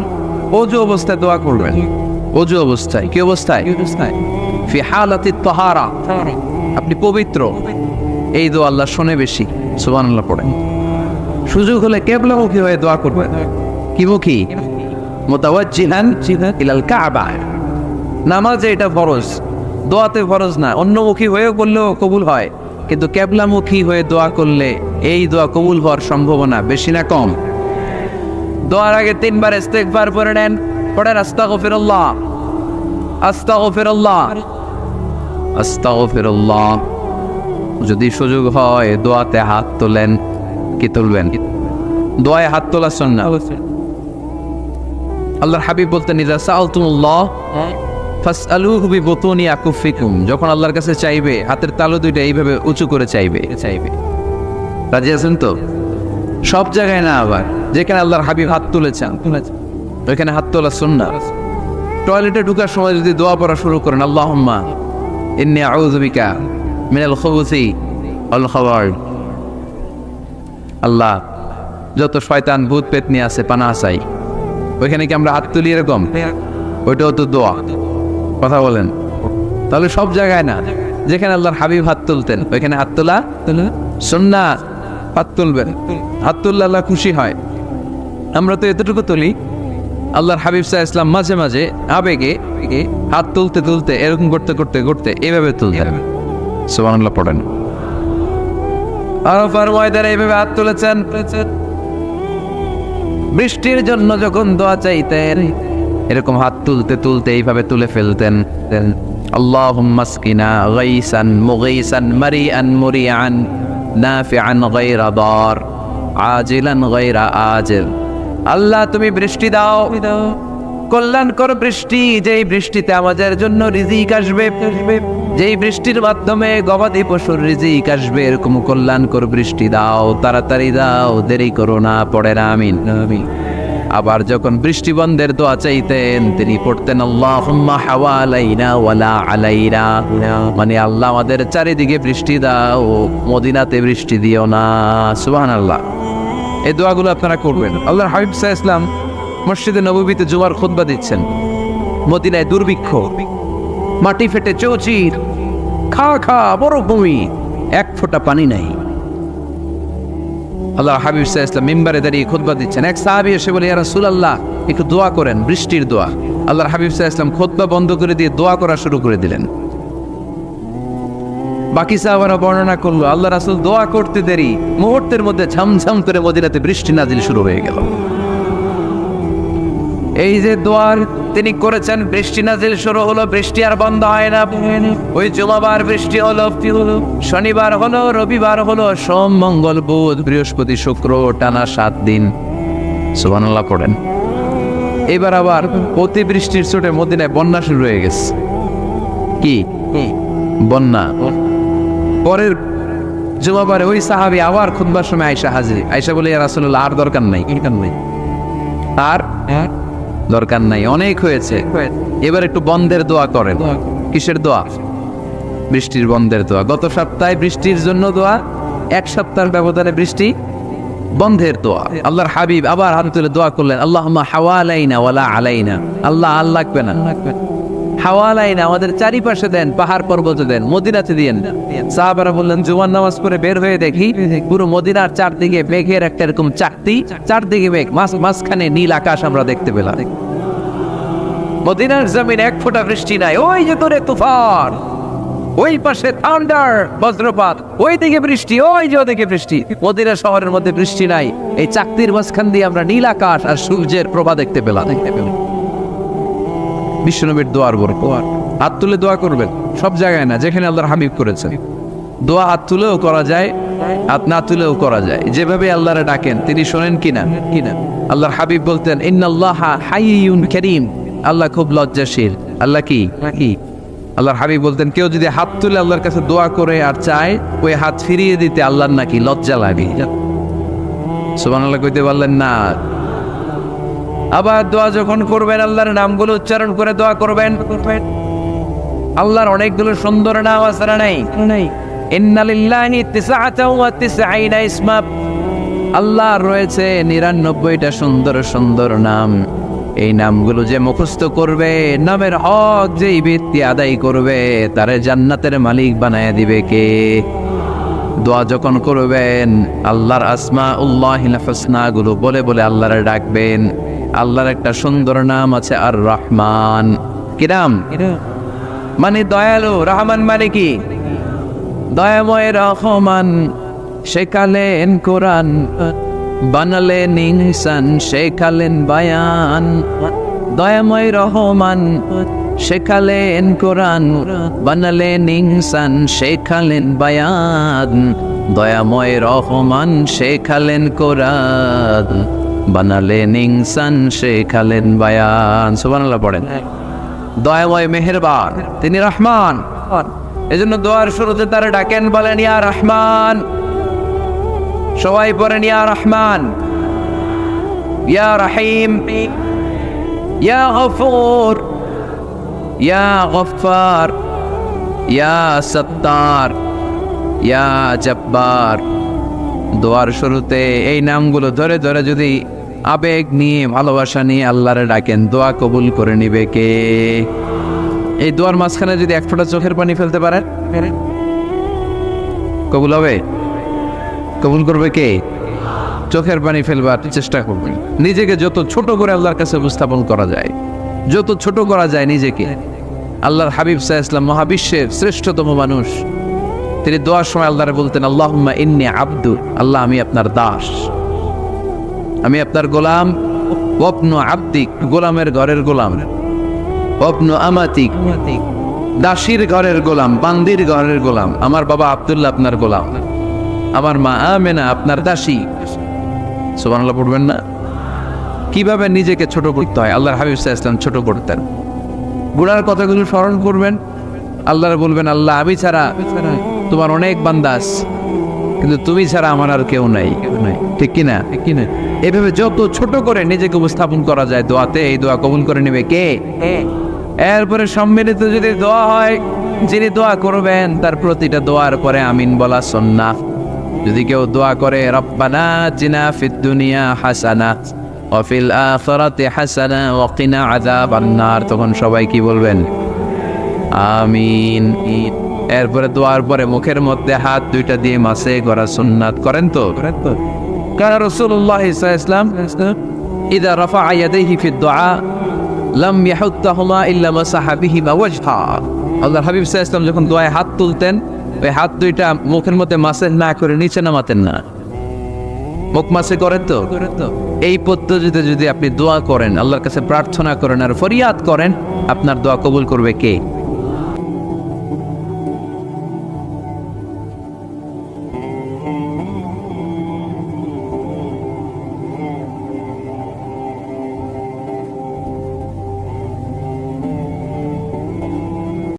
ওযু অবস্থায় দোয়া করবেন। ওযু অবস্থায়, কি অবস্থায়? ফি হালাতি তাহারা, আপনি পবিত্র, এই দোয়া আল্লাহ শোনে বেশি। সুবহানাল্লাহ পড়েন। সুযোগ হলে কিবলামুখী হয়ে দোয়া করবেন। কি মুখী? মুতাওয়াজ্জিহান ইলাল কাবা। নামাজে এটা ফরজ, দোয়াতে ফরজ না। অন্যমুখী হয়েও করলেও কবুল হয়, কিন্তু কিবলামুখী হয়ে দোয়া করলে এই দোয়া কবুল হওয়ার সম্ভাবনা বেশি না কম? দোয়ার আগে 3 বার ইস্তিগফার পড়ে নেন। পড়েন আস্তাগফিরুল্লাহ, আস্তাগফিরুল্লাহ, আস্তাগফিরুল্লাহ। যদি সুযোগ হয় দোয়াতে হাত তোলেন। কি তুলবেন? দোয়ায় হাত তোলা সুন্নাহ। আল্লাহর হাবিব বলতেন, ইযা সাআলতুমুল্লাহ ফাসআলুহু বিবুতুনি আকুফিকুম, যখন আল্লাহর কাছে চাইবে হাতের তালু দুইটা এইভাবে উঁচু করে চাইবে। রাজি আছেন তো? সব জায়গায় না, আবার যেখানে আল্লাহর হাবিব হাত তুলেছেন ওইখানে হাত তোলা সুন্নাহ। টয়লেটে ঢোকার সময় যদি দোয়া পড়া শুরু করেন, আল্লাহুম্মা ইন্নী আউযু বিকা মিনাল খুবুসি ওয়াল খাবাইস, আল্লাহ যত শয়তান ভূত পেতনি আছে পানাহ চাই। ওইখানে কি আমরা হাত তুলি এরকম? ওইটাও তো দোয়া। কথা বলেন? তাহলে সব জায়গায় না, যেখানে আল্লাহর হাবিব হাত তুলতেন ওইখানে হাত তোলা সুন্নাহ। হাত তুলবেন, হাত তুললে আল্লাহ খুশি হয়। আমরা তো এতটুকু তুলি, আল্লাহর হাবিব সাল্লাল্লাহু আলাইহি ওয়াসাল্লাম মাঝে মাঝে আবেগে হাত তুলতে তুলতে এরকম করতে করতে করতে এভাবে তুলতেন। সুবহানাল্লাহ পড়েন। আরাফার ময়দানে এইভাবে হাত তুলেছেন। বৃষ্টির জন্য যখন দোয়া চাইতেন এরকম হাত তুলতে তুলতে এইভাবে তুলে ফেলতেন। আল্লাহুম্মা আসকিনা গাইসান মুগাইসান মারিআন মুরিআন নাফিআন গায়রা দার আজিলান গায়রা আজিল। আল্লাহ তুমি বৃষ্টি দাও কল্যাণকর বৃষ্টি, যেই বৃষ্টিতে আমাদের জন্য রিজিক আসবে, যেই বৃষ্টির মাধ্যমে গবাদি পশুর রিজিক আসবে, এরকম কল্যাণকর বৃষ্টি দাও, তাড়াতাড়ি দাও, দেরি করো না। পড়ে না আমিন। আবার যখন বৃষ্টি বন্ধের দোয়া চাইতেন তিনি পড়তেন আল্লাহুম্মা হাওয়ালাইনা ওয়ালা আলাইনা, মানে আল্লাহ আমাদের চারিদিকে বৃষ্টি দাও, মদিনাতে বৃষ্টি দিও না। সুবহানাল্লাহ। এই দোয়াগুলো আপনারা করবেন। আল্লাহর হাবিব সাল্লাল্লাহু আলাইহি ওয়াসাল্লাম মসজিদে নববীতে জুমার খুতবা দিচ্ছেন। মদিনায় দুর্ভিক্ষ, মাটি ফেটে চৌচির, খা খা মরুভূমি, এক ফোঁটা পানি নাই। আল্লাহ হাবিব সাল্লাল্লাহু আলাইহি ওয়াসাল্লাম মিম্বারে দাঁড়িয়ে খুতবা দিচ্ছেন। এক সাহাবী এসে বলে, ইয়া রাসূলুল্লাহ, একটু দোয়া করেন, বৃষ্টির দোয়া। আল্লাহর হাবিব সাল্লাল্লাহু আলাইহি ওয়াসাল্লাম খুতবা বন্ধ করে দিয়ে দোয়া করা শুরু করে দিলেন। বাকি সাহাবারা বর্ণনা করলো, আল্লাহ রাসূল দোয়া করতে দেরি, মুহূর্তের মধ্যে ঝমঝম করে মদিনাতে বৃষ্টি নাজিল শুরু হয়ে গেল। এই যে দোয়ার তিনি করেছেন, বৃষ্টি নাজিল শুরু হলো, বৃষ্টি আর বন্ধ হয় না। ওই জুমাবার বৃষ্টি হলো, শনিবার হলো, রবিবার হলো, সোম মঙ্গল বুধ বৃহস্পতি শুক্র, টানা 7 দিন। সুবহানাল্লাহ পড়েন। এবার আবার অতিবৃষ্টির চোটে মদিনায় বন্যা শুরু হয়ে গেছে। কি বন্যা? পরের জুমাবারে ওই সাহাবী আবার খুতবার সময় আয়েশা হাজির। আয়েশা বলে, ইয়া রাসূলুল্লাহ, আর দরকার নাই, আর দরকার নাই, অনেক হয়েছে, এবার একটু বন্ধের দোয়া করেন। কিসের দোয়া? বৃষ্টির বন্ধের দোয়া। গত সপ্তাহে বৃষ্টির জন্য দোয়া, এক সপ্তাহের ব্যবধানে বৃষ্টি বন্ধের দোয়া। আল্লাহর হাবিব আবার হাত তুলে দোয়া করলেন, আল্লাহুম্মা হাওয়ালাইনা ওয়ালা আলাইনা। আল্লাহ আর লাগবে না, হাওয়ালাইনা আমাদের চারিপাশে দেন, পাহাড় পর্বতে দেন, মদিনাতে দিয়েন। সাহাবারা বললেন, জুমার নামাজ পড়ে বের হয়ে দেখি পুরো মদিনার চারদিকে মেঘের একটা এরকম চাকতি, চারদিকে মেঘ, মাঝখানে নীল আকাশ আমরা দেখতে পেলাম। মদিনার জমিন এক ফোঁটা বৃষ্টি নাই। ওই যে তোরে তুফান, ওই পাশে থান্ডার, বজ্রপাত, ওই দিকে বৃষ্টি, ওই যে ওদিকে বৃষ্টি। মদিনা শহরের মধ্যে বৃষ্টি নাই, এই চাকতির মাঝখান দিয়ে আমরা নীল আকাশ আর সূর্যের প্রভা দেখতে পেলাম। বিশ্বনবীর দোয়ার বড় হাত তুলে দোয়া করবেন, সব জায়গায় না, যেখানে আল্লাহর হাবিব করেছেন। দোয়া হাত তুলেও করা যায়, হাত না তুলেও করা যায়, যেভাবে আল্লাহরে ডাকেন তিনি শোনেন কিনা। আল্লাহর হাবিব বলতেন, ইন্নাল্লাহা হাইয়ুন কারীম, আল্লাহ খুব লজ্জাশীল। আল্লাহ কি? আল্লাহর হাবিব বলতেন, কেউ যদি হাত তুলে আল্লাহর কাছে দোয়া করে আর চায়, ওই হাত ফিরিয়ে দিতে আল্লাহর নাকি লজ্জা লাগে। সুবহানাল্লাহ কইতে পারলেন না? আবার দোয়া যখন করবেন, আল্লাহর নামগুলো উচ্চারণ করে দোয়া করবেন। আল্লাহর অনেকগুলো সুন্দর নাম আছে না নাই? ইন্না লিল্লাহি 99 ইসমা, আল্লাহর রয়েছে 99টা সুন্দর সুন্দর নাম। এই নামগুলো যে মুখস্থ করবে, নামের হক যেই ব্যক্তি আদায় করবে, তারে জান্নাতের মালিক বানায় দিবে কে? দোয়া যখন করবেন, আল্লাহর আসমাউল্লাহিল হুসনা গুলো বলে বলে আল্লাহরে ডাকবেন। আল্লাহর একটা সুন্দর নাম আছে আর রহমান। কি নাম? মানে দয়ালু। রহমান মানে কি? দয়াময়। রহমান শেখালেন কোরআন, বানালেন ইনসান, শেখালেন বায়ান। দয়াময় রহমান শেখালেন কোরআন, বানালেন ইনসান, শেখালেন বায়ান। দয়াময় রহমান শেখালেন কোরআন, বানালেন ইনসান, শেখালেন বায়ান। সুবহানাল্লাহ পড়েন। দয়াময় মেহেরবান, তিনি রহমান। এজন্য দোয়ার শুরুতে তারা ডাকেন, বলেন ইয়া রহমান। সবাই পড়েন ইয়া রহমান, ইয়া রহিম, ইয়া গফুর, ইয়া গফফার, ইয়া সত্তার, ইয়া জব্বার। দোয়ার শুরুতে এই নামগুলো ধরে ধরে যদি আবেগ নিয়ে, ভালোবাসা নিয়ে আল্লাহরে ডাকেন, দোয়া কবুল করে নিবে কে? এই দোয়ার মাঝখানে যদি এক ফোঁটা চোখের পানি ফেলতে পারেন, কবুল হবে? কবুল করবে কে? চোখের পানি ফেলবার চেষ্টা করবেন। নিজেকে যত ছোট করে আল্লাহর কাছে উপস্থাপন করা যায়, যত ছোট করা যায় নিজেকে। আল্লাহর হাবিব সাল্লাল্লাহু আলাইহি ওয়াসাল্লাম মহাবিশ্বের শ্রেষ্ঠতম মানুষ, তিনি দোয়ার সময় আল্লাহরে বলতেন, আল্লাহুম্মা ইন্নী আবদু, আল্লাহ আমি আপনার দাস, আমি আপনার গোলাম। ওয়াবনু আবদিক, গোলামের ঘরের গোলাম। ওয়াবনু আমাতিক, দাসীর ঘরের গোলাম, বান্দির ঘরের গোলাম। আমার বাবা আব্দুল্লাহ আপনার গোলাম, আমার মা আমেনা আপনার দাসী। সুবহানাল্লাহ পড়বেন না? কিভাবে নিজেকে ছোট করতে হয় আল্লাহর হাবিব সাল্লাল্লাহু আলাইহি ওয়াসাল্লাম ছোট করতেন। গুনার কথাগুলো স্মরণ করবেন, আল্লাহর বলবেন আল্লাহ আমি ছাড়া তোমার অনেক বান্দা আছে, কিন্তু তুমি ছাড়া আমার আর কেউ নাই, ঠিক কিনা? এভাবে যত ছোট করে নিজেকে উপস্থাপন করা যায় দোয়াতে, এই দোয়া কবুল করে নেবে কে? এরপরে সম্মিলিত যদি দোয়া হয়, যিনি দোয়া করবেন তার প্রতিটা দোয়ার পরে আমিন বলা সুন্নাহ। যদি কেউ দোয়া করে রব্বানা আতিনা ফিদ দুনিয়া হাসানা ওয়া ফিল আখিরাতি হাসানা ওয়া কিনা আযাবান নার, তখন সবাই কি বলবেন? আমিন। এরপরে দোয়ার পরে মুখের মধ্যে হাত দুইটা দিয়ে মাসে করা সুন্নাত করেন তো? কারণ রাসূলুল্লাহ সাল্লাল্লাহু আলাইহি ওয়াসাল্লাম ইযা রাফা ইয়াদাইহি ফিদ দুআ লাম ইয়াহুত্তাহুমা ইল্লা মাসাহা বিহিমা ওয়াজহা। আল্লাহর হাবিব সাল্লাল্লাহু আলাইহি ওয়াসাল্লাম যখন দোয়ায় হাত তুলতেন, ওই হাত দুইটা মুখের মধ্যে মাসে না করে নিচে নামাতেন না, মুখ মাসে করেন তো? এই পদ্ধতিতে যদি আপনি দোয়া করেন, আল্লাহর কাছে প্রার্থনা করেন আর ফরিয়াদ করেন, আপনার দোয়া কবুল করবে কে?